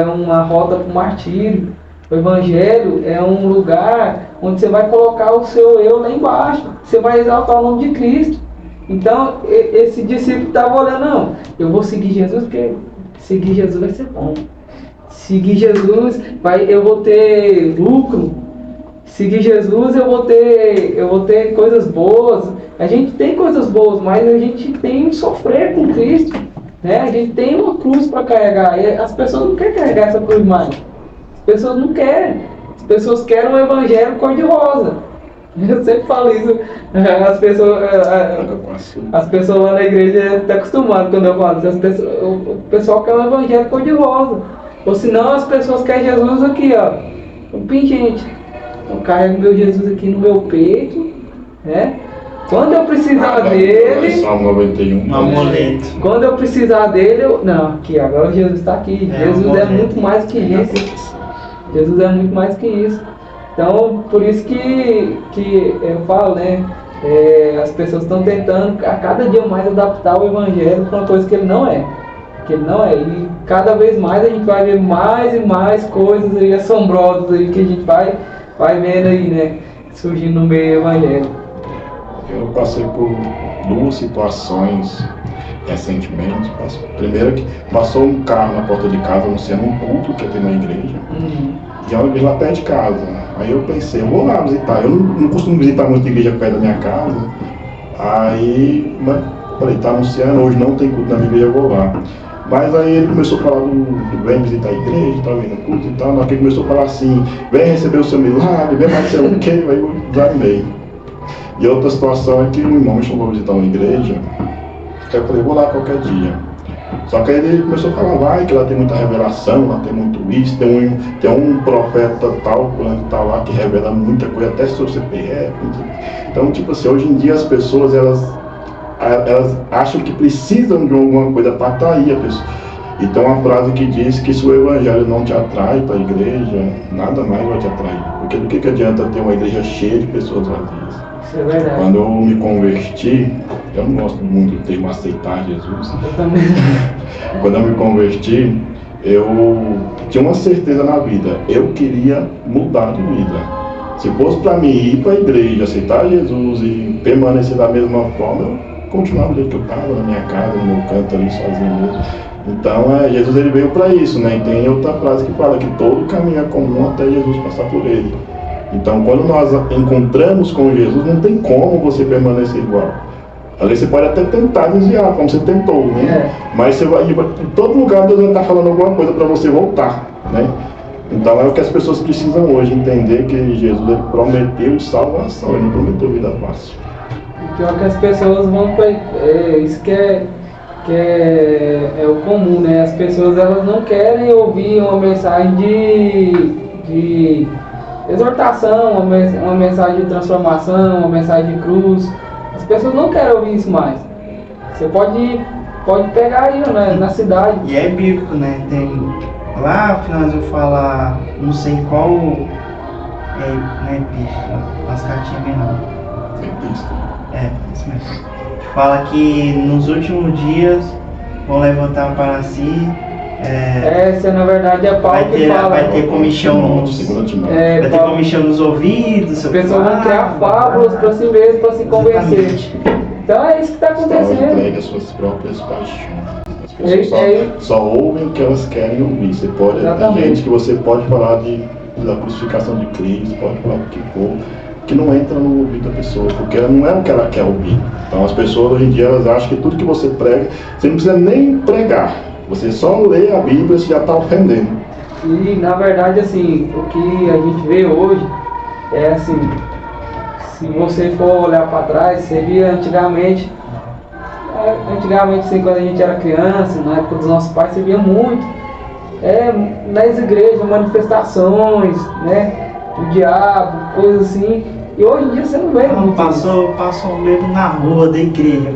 uma rota para o martírio. O Evangelho é um lugar onde você vai colocar o seu eu lá embaixo. Você vai exaltar o nome de Cristo. Então, esse discípulo estava olhando: não, eu vou seguir Jesus, porque seguir Jesus vai ser bom. Seguir Jesus, eu vou ter lucro. Seguir Jesus, eu vou ter coisas boas. A gente tem coisas boas, mas a gente tem que sofrer com Cristo, né? A gente tem uma cruz para carregar. E as pessoas não querem carregar essa cruz mais. As pessoas não querem. As pessoas querem um evangelho cor-de-rosa. Eu sempre falo isso. As pessoas lá na igreja estão acostumadas quando eu falo isso. O pessoal quer um evangelho cor-de-rosa. Ou senão as pessoas querem Jesus aqui, ó. Um pingente. Eu carrego meu Jesus aqui no meu peito, né? Quando eu precisar dele... Salmo 91. Um amuleto. Quando eu precisar dele, não, aqui, agora Jesus está aqui. Jesus é muito mais que isso. Jesus é muito mais que isso. Então, por isso que eu falo, né? As pessoas estão tentando a cada dia mais adaptar o evangelho para uma coisa que ele não é. Que ele não é. E cada vez mais a gente vai ver mais e mais coisas aí assombrosas aí que a gente vai vendo aí, né? Surgindo no meio do evangelho. Eu passei por duas situações recentemente. Primeiro que passou um carro na porta de casa anunciando um culto que tem na igreja. E é uma igreja lá perto de casa. Aí eu pensei, eu vou lá visitar. Eu não costumo visitar muita igreja perto da minha casa. Aí falei, tá anunciando, hoje não tem culto na minha igreja, eu vou lá. Mas aí ele começou a falar do vem visitar a igreja, tá vendo culto e tal. Ele começou a falar assim: vem receber o seu milagre, vem mais ser o quê? Aí eu desanimei. E outra situação é que um irmão me chamou para visitar uma igreja. Aí eu falei, vou lá qualquer dia. Só que aí ele começou a falar, vai, que lá tem muita revelação, lá tem muito isso, tem um profeta tal, tal lá, que revela muita coisa, até sobre CPF. Então, tipo assim, hoje em dia as pessoas, elas acham que precisam de alguma coisa para atrair a pessoa. E tem uma frase que diz que se o evangelho não te atrai para a igreja, nada mais vai te atrair. Porque do que adianta ter uma igreja cheia de pessoas vazias? Isso é verdade. Quando eu me converti, eu não gosto muito do termo aceitar Jesus. Eu também. Quando eu me converti, eu tinha uma certeza na vida. Eu queria mudar de vida. Se fosse para mim ir para a igreja, aceitar Jesus e permanecer da mesma forma, eu continuava do jeito que eu estava, na minha casa, no meu canto ali, sozinho mesmo. Então, Jesus ele veio para isso, né? E tem outra frase que fala que todo caminho é comum até Jesus passar por ele. Então, quando nós encontramos com Jesus, não tem como você permanecer igual. Ali você pode até tentar desviar, como você tentou, né? Mas você vai, em todo lugar Deus vai estar falando alguma coisa para você voltar, né? Então é o que as pessoas precisam hoje entender, que Jesus ele prometeu salvação, ele não prometeu vida fácil. O pior é que as pessoas vão para isso que é o comum, né? As pessoas elas não querem ouvir uma mensagem de exortação, uma mensagem de transformação, uma mensagem de cruz. As pessoas não querem ouvir isso mais. Você pode pegar aí, né, na cidade. E é bíblico, né? Tem lá, finalzinho fala, não sei qual não é epístola, as cartinhas menores. Isso mesmo. Fala que nos últimos dias vão levantar para si. Essa na verdade é Paulo que fala. Vai ter comichão vai ter comichão nos ouvidos. As pessoas vão criar fábulas para si mesmo, para se convencer. Então é isso que está acontecendo. Entregue as suas próprias paixões. As pessoas só ouvem o que elas querem ouvir. Você pode, tem gente que você pode falar da crucificação de Cristo, pode falar o que for, que não entra no ouvido da pessoa, porque não é o que ela quer ouvir. Então as pessoas hoje em dia elas acham que tudo que você prega, você não precisa nem pregar, você só lê a Bíblia e já está ofendendo. E na verdade assim, o que a gente vê hoje é assim, se você for olhar para trás, você via antigamente assim, quando a gente era criança, na época dos nossos pais, você via muito nas igrejas, manifestações, né, o diabo, coisas assim, e hoje em dia você não vê muito passou mesmo na rua da igreja.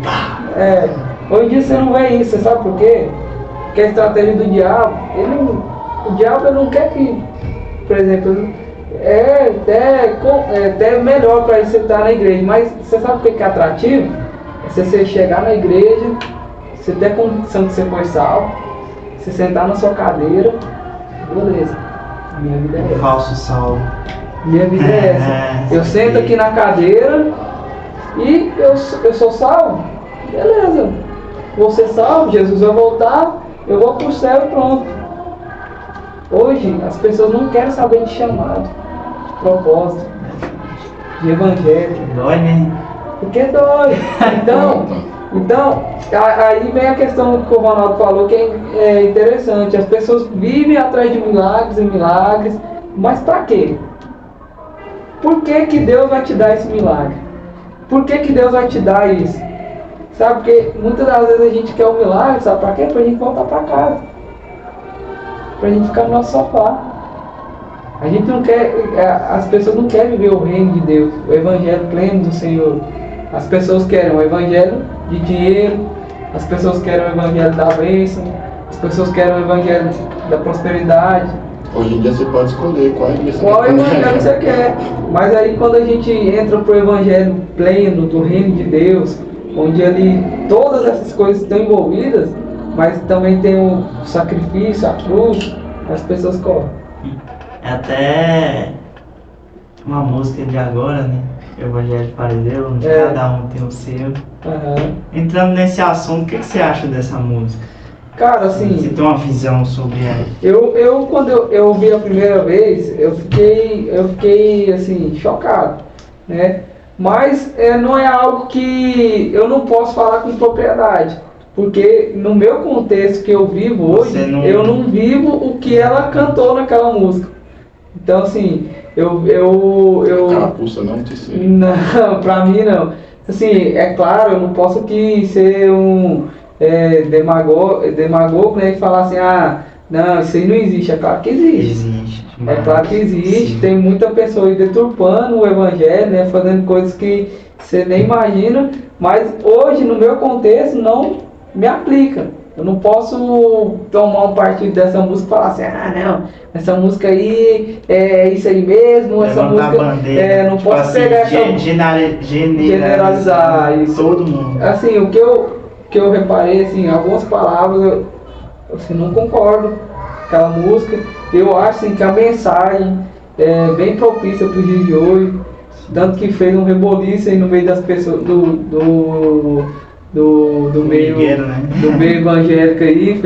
Hoje em dia você não vê isso, você sabe por quê? Porque a estratégia do diabo, o diabo não quer que, por exemplo, até melhor para você estar na igreja, mas você sabe o que é atrativo? É você chegar na igreja, você ter a convicção que você foi salvo, você sentar na sua cadeira, beleza, minha vida é essa. Falso salvo. Minha vida é essa. Eu sento aqui na cadeira e eu sou salvo, beleza. Vou ser salvo, Jesus vai voltar, eu vou pro céu e pronto. Hoje as pessoas não querem saber de chamado, de propósito, de evangelho. Dói, né? Porque dói. Então, aí vem a questão que o Ronaldo falou, que é interessante. As pessoas vivem atrás de milagres e milagres, mas para quê? Por que Deus vai te dar esse milagre? Por que Deus vai te dar isso? Sabe, porque muitas das vezes a gente quer um milagre, sabe para quê? Pra gente voltar para casa. Pra gente ficar no nosso sofá. A gente não quer, as pessoas não querem viver o reino de Deus, o evangelho pleno do Senhor. As pessoas querem o evangelho de dinheiro, as pessoas querem o evangelho da bênção, as pessoas querem o evangelho da prosperidade. Hoje em dia você pode escolher qual evangelho você quer. Mas aí quando a gente entra pro evangelho pleno do reino de Deus, onde ali todas essas coisas estão envolvidas, mas também tem o sacrifício, a cruz, as pessoas correm. É até uma música de agora, né? Evangelho fariseu, cada um tem o seu. Entrando nesse assunto, o que você acha dessa música? Cara, assim... Você tem uma visão sobre ela? Quando eu ouvi a primeira vez, eu fiquei assim, chocado, né? Mas não é algo que eu não posso falar com propriedade. Porque no meu contexto que eu vivo hoje, eu não vivo o que ela cantou naquela música. Então assim, Carapuça não te ensina. Não, pra mim não. Assim, é claro, eu não posso aqui ser um demagogo, né, e falar assim, não, isso aí não existe. É claro que existe. É claro que existe. Sim. Tem muita pessoa aí deturpando o evangelho, né, fazendo coisas que você nem imagina, mas hoje, no meu contexto, não me aplica. Eu não posso tomar um partido dessa música e falar assim, não, essa música aí é isso aí mesmo, essa música não tipo posso assim, pegar essa generalizar isso. Todo mundo. Assim, o que eu reparei, assim, algumas palavras eu assim, não concordo com aquela música. Eu acho assim, que a mensagem é bem propícia para os dias de hoje, tanto que fez um reboliço aí no meio das pessoas do meio evangélico aí,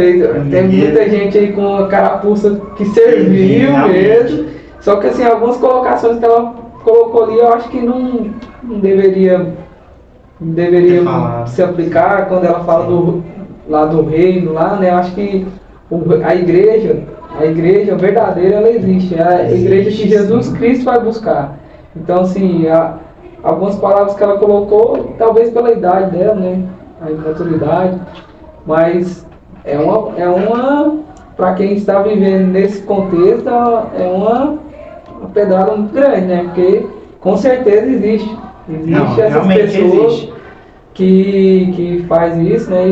tem muita gente aí com a carapuça que serviu mesmo, só que assim, algumas colocações que ela colocou ali, eu acho que não deveria se aplicar quando ela fala do reino lá, né? Eu acho que a igreja verdadeira, ela existe, é a igreja que Jesus Cristo vai buscar. Então assim, algumas palavras que ela colocou, talvez pela idade dela, né? A imaturidade, mas é uma para quem está vivendo nesse contexto, é uma pedrada muito grande, né? Porque com certeza existe essas pessoas que faz isso, né?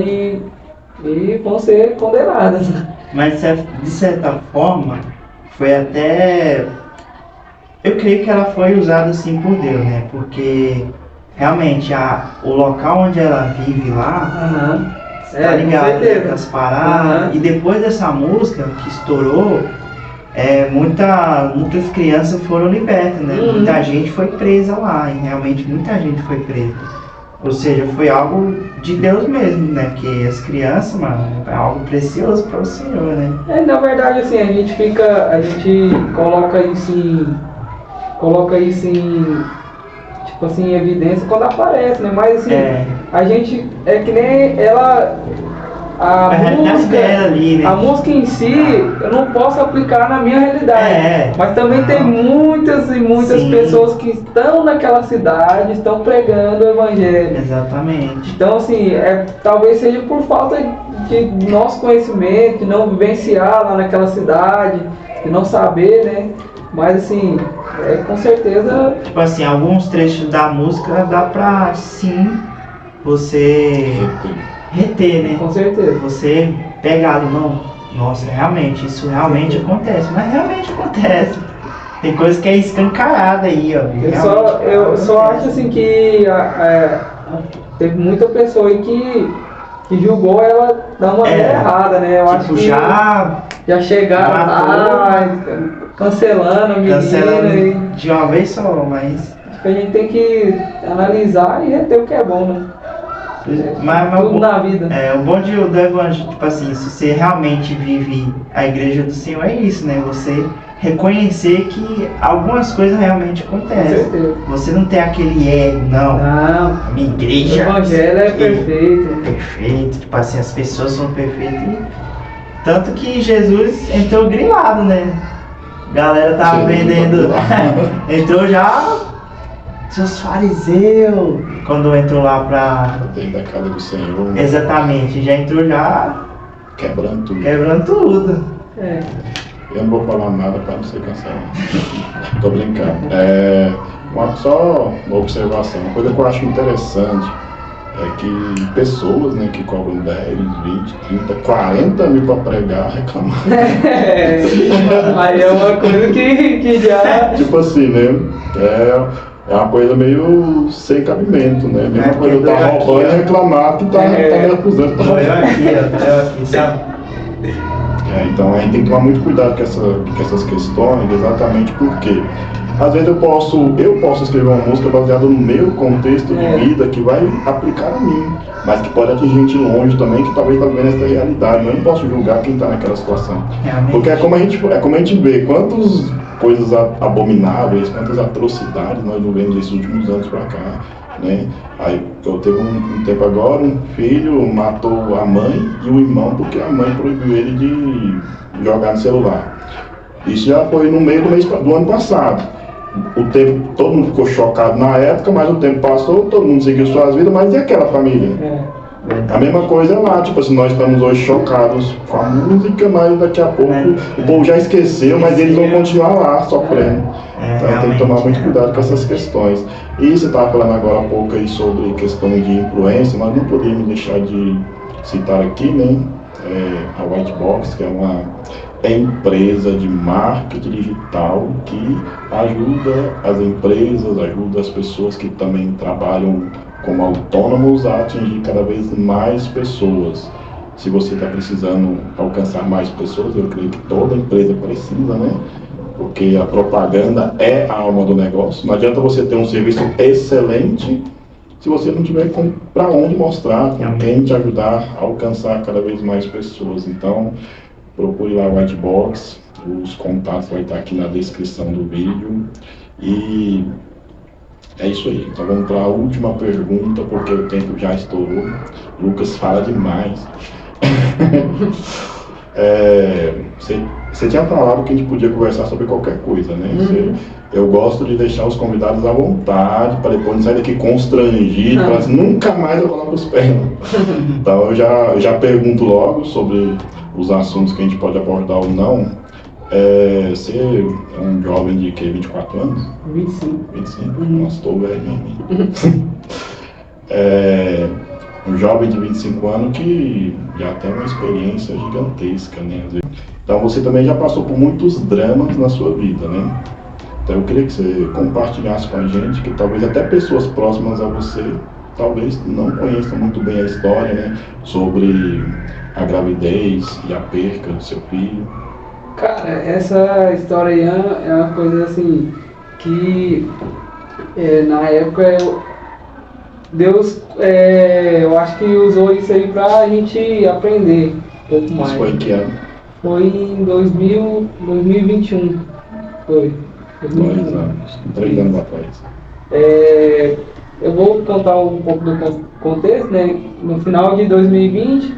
E vão ser condenadas. Mas de certa forma foi até eu creio que ela foi usada assim por Deus, né? Porque realmente o local onde ela vive lá, tá ligado? As paradas. E depois dessa música que estourou, muitas crianças foram libertas, né? Muita gente foi presa lá, e realmente muita gente foi presa. Ou seja, foi algo de Deus mesmo, né? Porque as crianças, mano, é algo precioso para o Senhor, né? Na verdade, assim, a gente coloca isso em, tipo assim, em evidência quando aparece, né? Mas assim, a gente, é que nem ela... A música em si, eu não posso aplicar na minha realidade. Mas também tem muitas e muitas pessoas que estão naquela cidade, estão pregando o evangelho. Exatamente. Então, assim, talvez seja por falta de nosso conhecimento, de não vivenciar lá naquela cidade, de não saber, né? Mas, assim, com certeza... Tipo assim, alguns trechos da música dá pra, sim, você... reter, né? Com certeza. Você pegar, não, nossa, realmente, isso realmente acontece, mas realmente acontece. Tem coisa que é escancarada aí, ó. Eu só acho assim que teve muita pessoa aí que julgou ela da maneira errada, né? Eu tipo, acho que já chegaram lá, cancelando a menina. De uma vez só, mas... Acho que a gente tem que analisar e reter o que é bom, né? Mas tudo na vida. O bom do evangelho, tipo assim, se você realmente vive a igreja do Senhor, é isso, né? Você reconhecer que algumas coisas realmente acontecem. Com certeza. Você não tem aquele ego, não. A minha igreja... O evangelho é perfeito. Perfeito, tipo assim, as pessoas são perfeitas. Tanto que Jesus entrou grilado, né? A galera tava vendendo... entrou já... Seus fariseus, quando entrou lá pra... dentro da casa do Senhor. Exatamente, já entrou já... Quebrando tudo. Eu não vou falar nada para não ser cancelado. Tô brincando. Só uma observação. Uma coisa que eu acho interessante é que pessoas, né, que cobram 10, 20, 30, 40 mil para pregar, reclamar. Aí é uma coisa que já... Tipo assim, né? É uma coisa meio sem cabimento, né? Mesma coisa eu estar roubando e reclamar que tá me acusando. aqui, sabe? Então a gente tem que tomar muito cuidado com essas questões, exatamente porque às vezes eu posso escrever uma música baseada no meu contexto de vida que vai aplicar a mim, mas que pode atingir gente longe também que talvez está vivendo essa realidade. Eu não posso julgar quem está naquela situação. Porque é como a gente vê quantas coisas abomináveis, quantas atrocidades nós vivemos nesses últimos anos para cá, né? Aí eu teve um tempo agora, um filho matou a mãe e o irmão porque a mãe proibiu ele de jogar no celular. Isso já foi no meio do ano passado. Todo mundo ficou chocado na época, mas o tempo passou, todo mundo seguiu suas vidas, mas e aquela família? A mesma coisa lá, tipo assim, nós estamos hoje chocados com a música, mas daqui a pouco o povo já esqueceu, mas eles vão continuar lá sofrendo. Então tem que tomar muito cuidado com essas questões. E você estava falando agora há pouco aí sobre questões de influência, nós não podemos deixar de citar aqui, né, a Whitebox, que é uma empresa de marketing digital que ajuda as empresas, ajuda as pessoas que também trabalham como autônomos a atingir cada vez mais pessoas. Se você está precisando alcançar mais pessoas, eu creio que toda empresa precisa, né? Porque a propaganda é a alma do negócio. Não adianta você ter um serviço excelente se você não tiver para onde mostrar, com quem te ajudar a alcançar cada vez mais pessoas. Então, procure lá o Whitebox, os contatos vai estar aqui na descrição do vídeo. E é isso aí. Então vamos para a última pergunta, porque o tempo já estourou. Lucas fala demais. Você tinha falado que a gente podia conversar sobre qualquer coisa, né? Eu gosto de deixar os convidados à vontade, para depois não sair daqui constrangido, para assim, nunca mais eu vou lá para os pés. Então eu já pergunto logo sobre os assuntos que a gente pode abordar ou não. Você é um jovem de que, 24 anos? 25. 25? Nossa, estou velho mesmo. Um jovem de 25 anos que já tem uma experiência gigantesca, né? Então você também já passou por muitos dramas na sua vida, né? Então eu queria que você compartilhasse com a gente, que talvez até pessoas próximas a você, talvez não conheçam muito bem a história, né, sobre a gravidez e a perca do seu filho. Cara, essa história aí é uma coisa assim que na época Deus, eu acho que usou isso aí pra gente aprender um pouco mais. Isso foi em que ano? Foi em 2021. Foi. 2 anos, 3 anos atrás. Eu vou contar um pouco do contexto, né? No final de 2020,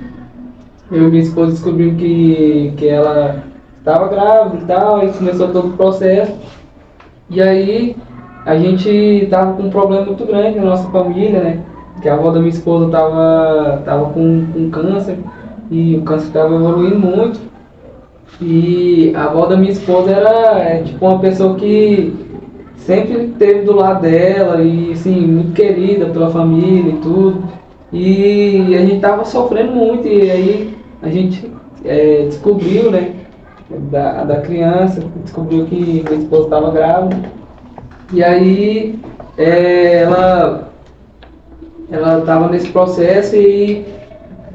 eu e minha esposa descobrimos que ela estava grávida e tal, e começou todo o processo. E aí a gente estava com um problema muito grande na nossa família, né? Que a avó da minha esposa estava com câncer, e o câncer estava evoluindo muito. E a avó da minha esposa era tipo uma pessoa que sempre esteve do lado dela e assim, muito querida pela família e tudo. E a gente tava sofrendo muito, e aí a gente descobriu, né, da criança, descobriu que minha esposa estava grávida. E aí ela estava nesse processo e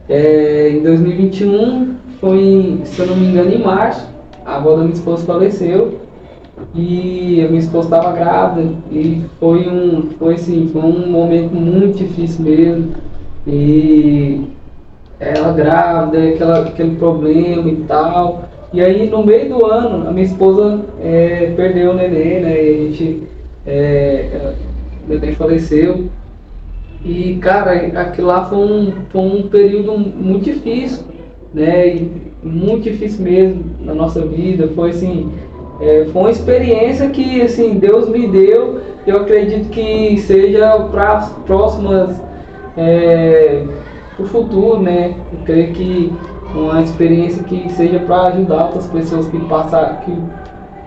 em 2021, foi, se eu não me engano, em março, a avó da minha esposa faleceu. E a minha esposa estava grávida e foi um momento muito difícil mesmo. E ela grávida, aquele problema e tal. E aí no meio do ano a minha esposa perdeu o neném, né? E o neném faleceu. E cara, aquilo lá foi um período muito difícil, né? E muito difícil mesmo na nossa vida. Foi assim. Foi uma experiência que assim, Deus me deu, eu acredito que seja para as próximas, para o futuro, né? Eu creio que uma experiência que seja para ajudar outras pessoas que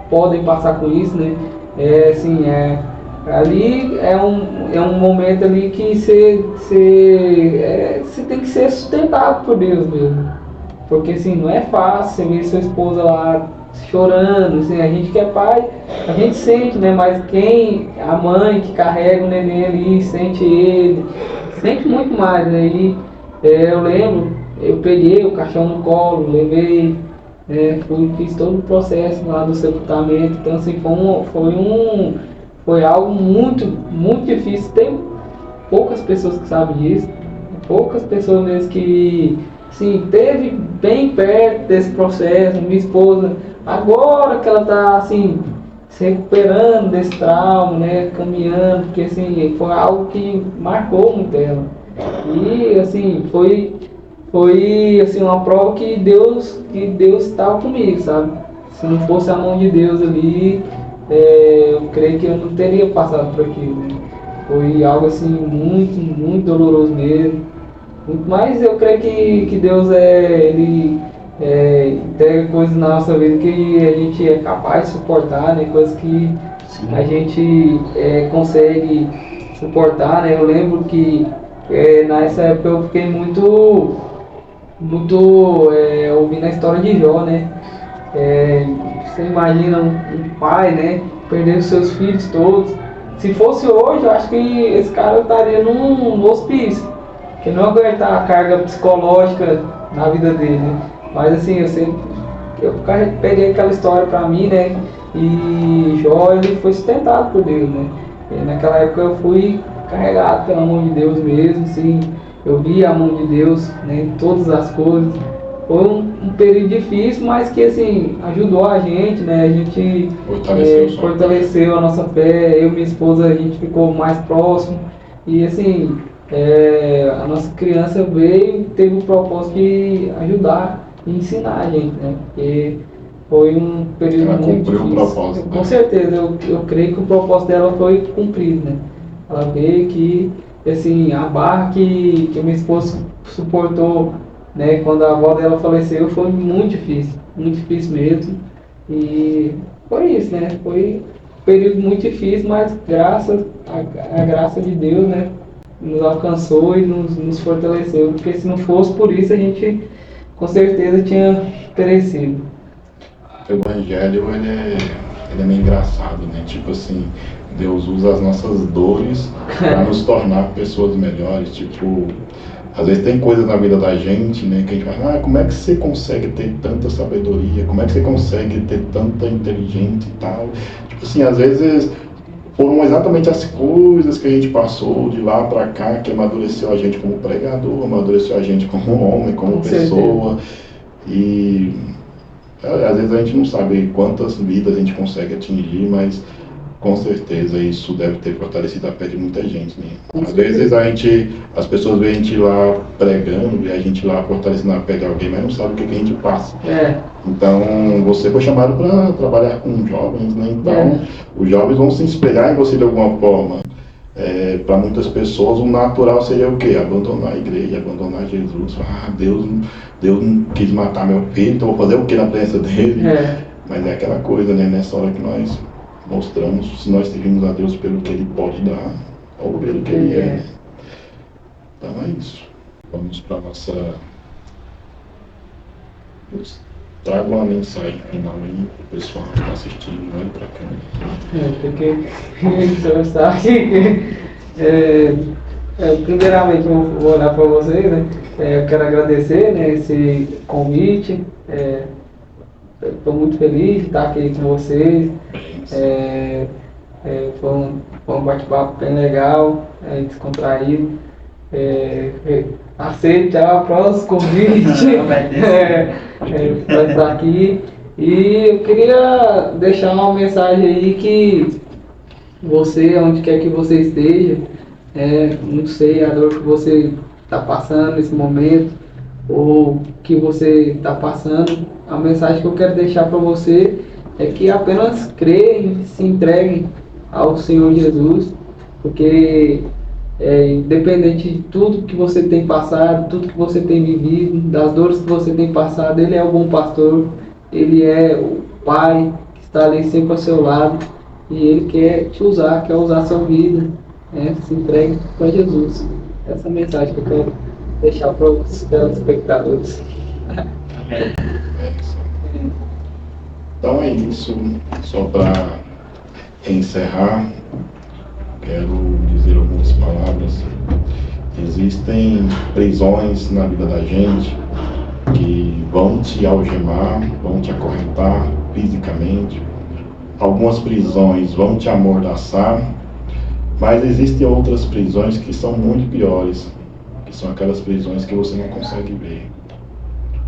podem passar com isso, né? Ali é um momento ali que você tem que ser sustentado por Deus mesmo, porque assim, não é fácil você ver sua esposa lá chorando, assim, a gente que é pai, a gente sente, né? Mas a mãe que carrega o neném ali, sente muito mais, né? E eu lembro, eu peguei o caixão no colo, levei, fiz todo o processo lá do sepultamento, então assim, foi algo muito, muito difícil. Tem poucas pessoas que sabem disso, poucas pessoas mesmo que, sim, teve bem perto desse processo. Minha esposa, agora que ela está assim, se recuperando desse trauma, né, caminhando, porque assim, foi algo que marcou muito ela. E assim, foi assim, uma prova que Deus estava comigo, sabe? Se não fosse a mão de Deus ali, eu creio que eu não teria passado por aquilo, né? Foi algo assim muito, muito doloroso mesmo. Mas eu creio que Deus ele entrega coisas na nossa vida que a gente é capaz de suportar, né? Coisas que a gente consegue suportar, né? Eu lembro que nessa época eu fiquei muito ouvindo a história de Jó, né? Você imagina um pai, né? Perder os seus filhos todos. Se fosse hoje, eu acho que esse cara estaria num hospício, que não aguentar a carga psicológica na vida dele, né? Mas assim, eu peguei aquela história pra mim, né? E Jó, ele foi sustentado por Deus, né? E naquela época eu fui carregado pela mão de Deus mesmo, assim. Eu vi a mão de Deus, né, em todas as coisas. Foi um período difícil, mas que assim, ajudou a gente, né? A gente fortaleceu a nossa fé. Eu e minha esposa, a gente ficou mais próximo. E assim, a nossa criança veio e teve o propósito de ajudar e ensinar a gente, né? Porque foi um período ela muito difícil. O propósito, Com certeza, eu creio que o propósito dela foi cumprido, né? Ela veio que, assim, a barra que minha esposa suportou, né, quando a avó dela faleceu, foi muito difícil mesmo. E foi isso, né? Foi um período muito difícil, mas a graça de Deus, né, nos alcançou e nos fortaleceu, porque se não fosse por isso, a gente com certeza tinha perecido. O Evangelho, ele ele é meio engraçado, né? Tipo assim, Deus usa as nossas dores para nos tornar pessoas melhores. Tipo, às vezes tem coisas na vida da gente, né, que a gente fala, como é que você consegue ter tanta sabedoria? Como é que você consegue ter tanta inteligência e tal? Tipo assim, às vezes foram exatamente as coisas que a gente passou de lá para cá que amadureceu a gente como pregador, amadureceu a gente como homem, como pessoa. E às vezes a gente não sabe quantas vidas a gente consegue atingir, mas com certeza isso deve ter fortalecido a fé de muita gente, né? Às vezes as pessoas veem a gente lá pregando, veem a gente lá fortalecendo a fé de alguém, mas não sabe o que a gente passa. Então, você foi chamado para trabalhar com jovens, né? Então, os jovens vão se inspirar em você de alguma forma. Para muitas pessoas, o natural seria o quê? Abandonar a igreja, abandonar Jesus. Deus não quis matar meu filho, então vou fazer o quê na presença dele? Mas é aquela coisa, né? Nessa hora que nós mostramos se nós seguimos a Deus pelo que Ele pode dar ou pelo que Ele é. Então é isso. Vamos para a nossa... Traga uma mensagem final aí para o pessoal que está assistindo, olhe para cá. Porque primeiramente eu vou olhar para vocês, né? Eu quero agradecer, né, esse convite. Estou muito feliz de estar aqui com vocês. Foi um bate-papo bem legal, descontraído. Aceito já o próximo convite para estar aqui. E eu queria deixar uma mensagem aí que você, onde quer que você esteja, não sei a dor que você está passando nesse momento, ou que você está passando, a mensagem que eu quero deixar para você é que apenas creem, se entreguem ao Senhor Jesus, porque independente de tudo que você tem passado, tudo que você tem vivido, das dores que você tem passado, Ele é o bom pastor, Ele é o Pai que está ali sempre ao seu lado, e Ele quer te usar, quer usar a sua vida, se entregue para Jesus. Essa é a mensagem que eu quero deixar para os telespectadores. Então é isso, só para encerrar, quero dizer algumas palavras. Existem prisões na vida da gente que vão te algemar, vão te acorrentar fisicamente. Algumas prisões vão te amordaçar, mas existem outras prisões que são muito piores, que são aquelas prisões que você não consegue ver.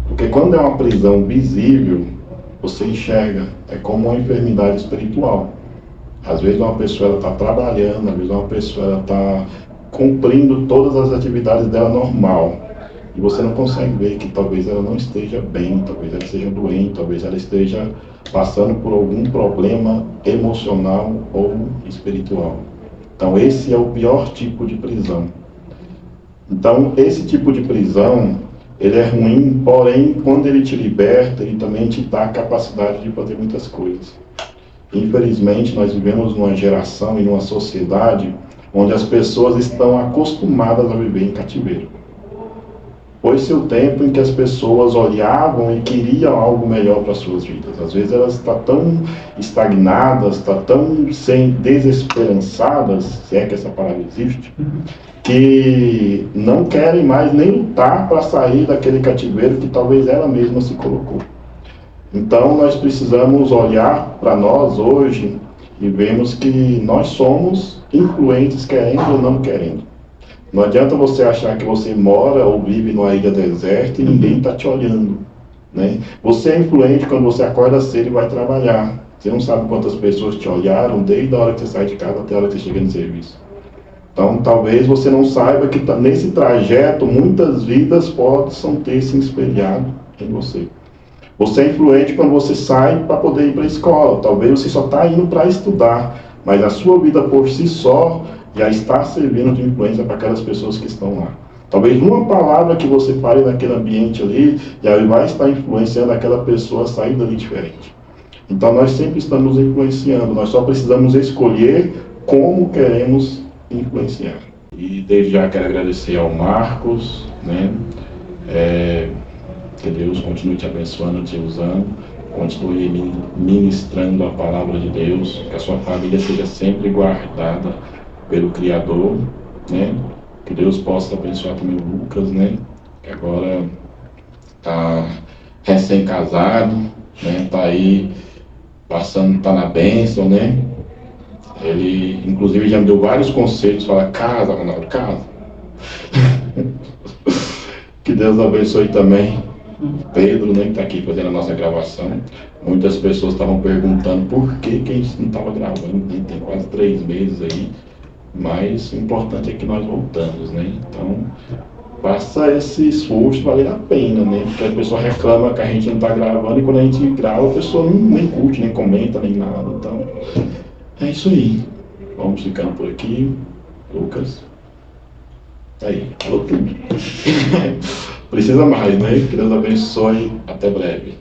Porque quando é uma prisão visível, você enxerga, é como uma enfermidade espiritual. Às vezes uma pessoa está trabalhando, às vezes uma pessoa está cumprindo todas as atividades dela normal, e você não consegue ver que talvez ela não esteja bem, talvez ela esteja doente, talvez ela esteja passando por algum problema emocional ou espiritual. Então esse é o pior tipo de prisão. Então esse tipo de prisão, ele é ruim, porém quando ele te liberta, ele também te dá a capacidade de fazer muitas coisas. Infelizmente nós vivemos numa geração e numa sociedade onde as pessoas estão acostumadas a viver em cativeiro. Foi-se o tempo em que as pessoas olhavam e queriam algo melhor para suas vidas. Às vezes elas estão tão estagnadas, estão tão desesperançadas, se é que essa palavra existe, que não querem mais nem lutar para sair daquele cativeiro que talvez ela mesma se colocou. Então nós precisamos olhar para nós hoje e vemos que nós somos influentes, querendo ou não querendo. Não adianta você achar que você mora ou vive numa ilha deserta e ninguém está te olhando, né? Você é influente quando você acorda cedo e vai trabalhar. Você não sabe quantas pessoas te olharam desde a hora que você sai de casa até a hora que você chega no serviço. Então talvez você não saiba que nesse trajeto muitas vidas possam ter se espelhado em você. Você é influente quando você sai para poder ir para a escola. Talvez você só está indo para estudar, mas a sua vida por si só já está servindo de influência para aquelas pessoas que estão lá. Talvez uma palavra que você fale naquele ambiente ali, já vai estar influenciando aquela pessoa a sair dali diferente. Então nós sempre estamos influenciando, nós só precisamos escolher como queremos influenciar. E desde já quero agradecer ao Marcos, né? Que Deus continue te abençoando, te usando. continue ministrando a palavra de Deus, que a sua família seja sempre guardada pelo Criador, né? Que Deus possa abençoar também o Lucas, né? Que agora está recém-casado, né? Tá aí passando, tá na bênção, né? Ele, inclusive, já me deu vários conselhos, fala, casa, Ronaldo, casa. Que Deus abençoe também Pedro, né, que está aqui fazendo a nossa gravação. Muitas pessoas estavam perguntando por que a gente não estava gravando, né? Tem quase 3 meses aí, mas o importante é que nós voltamos, né? Então, faça esse esforço valer a pena, né? Porque a pessoa reclama que a gente não está gravando e quando a gente grava a pessoa nem curte, nem comenta, nem nada. Então, é isso aí. Vamos ficando por aqui. Lucas. Aí, falou tudo. Precisa mais, né? Que Deus abençoe. Até breve.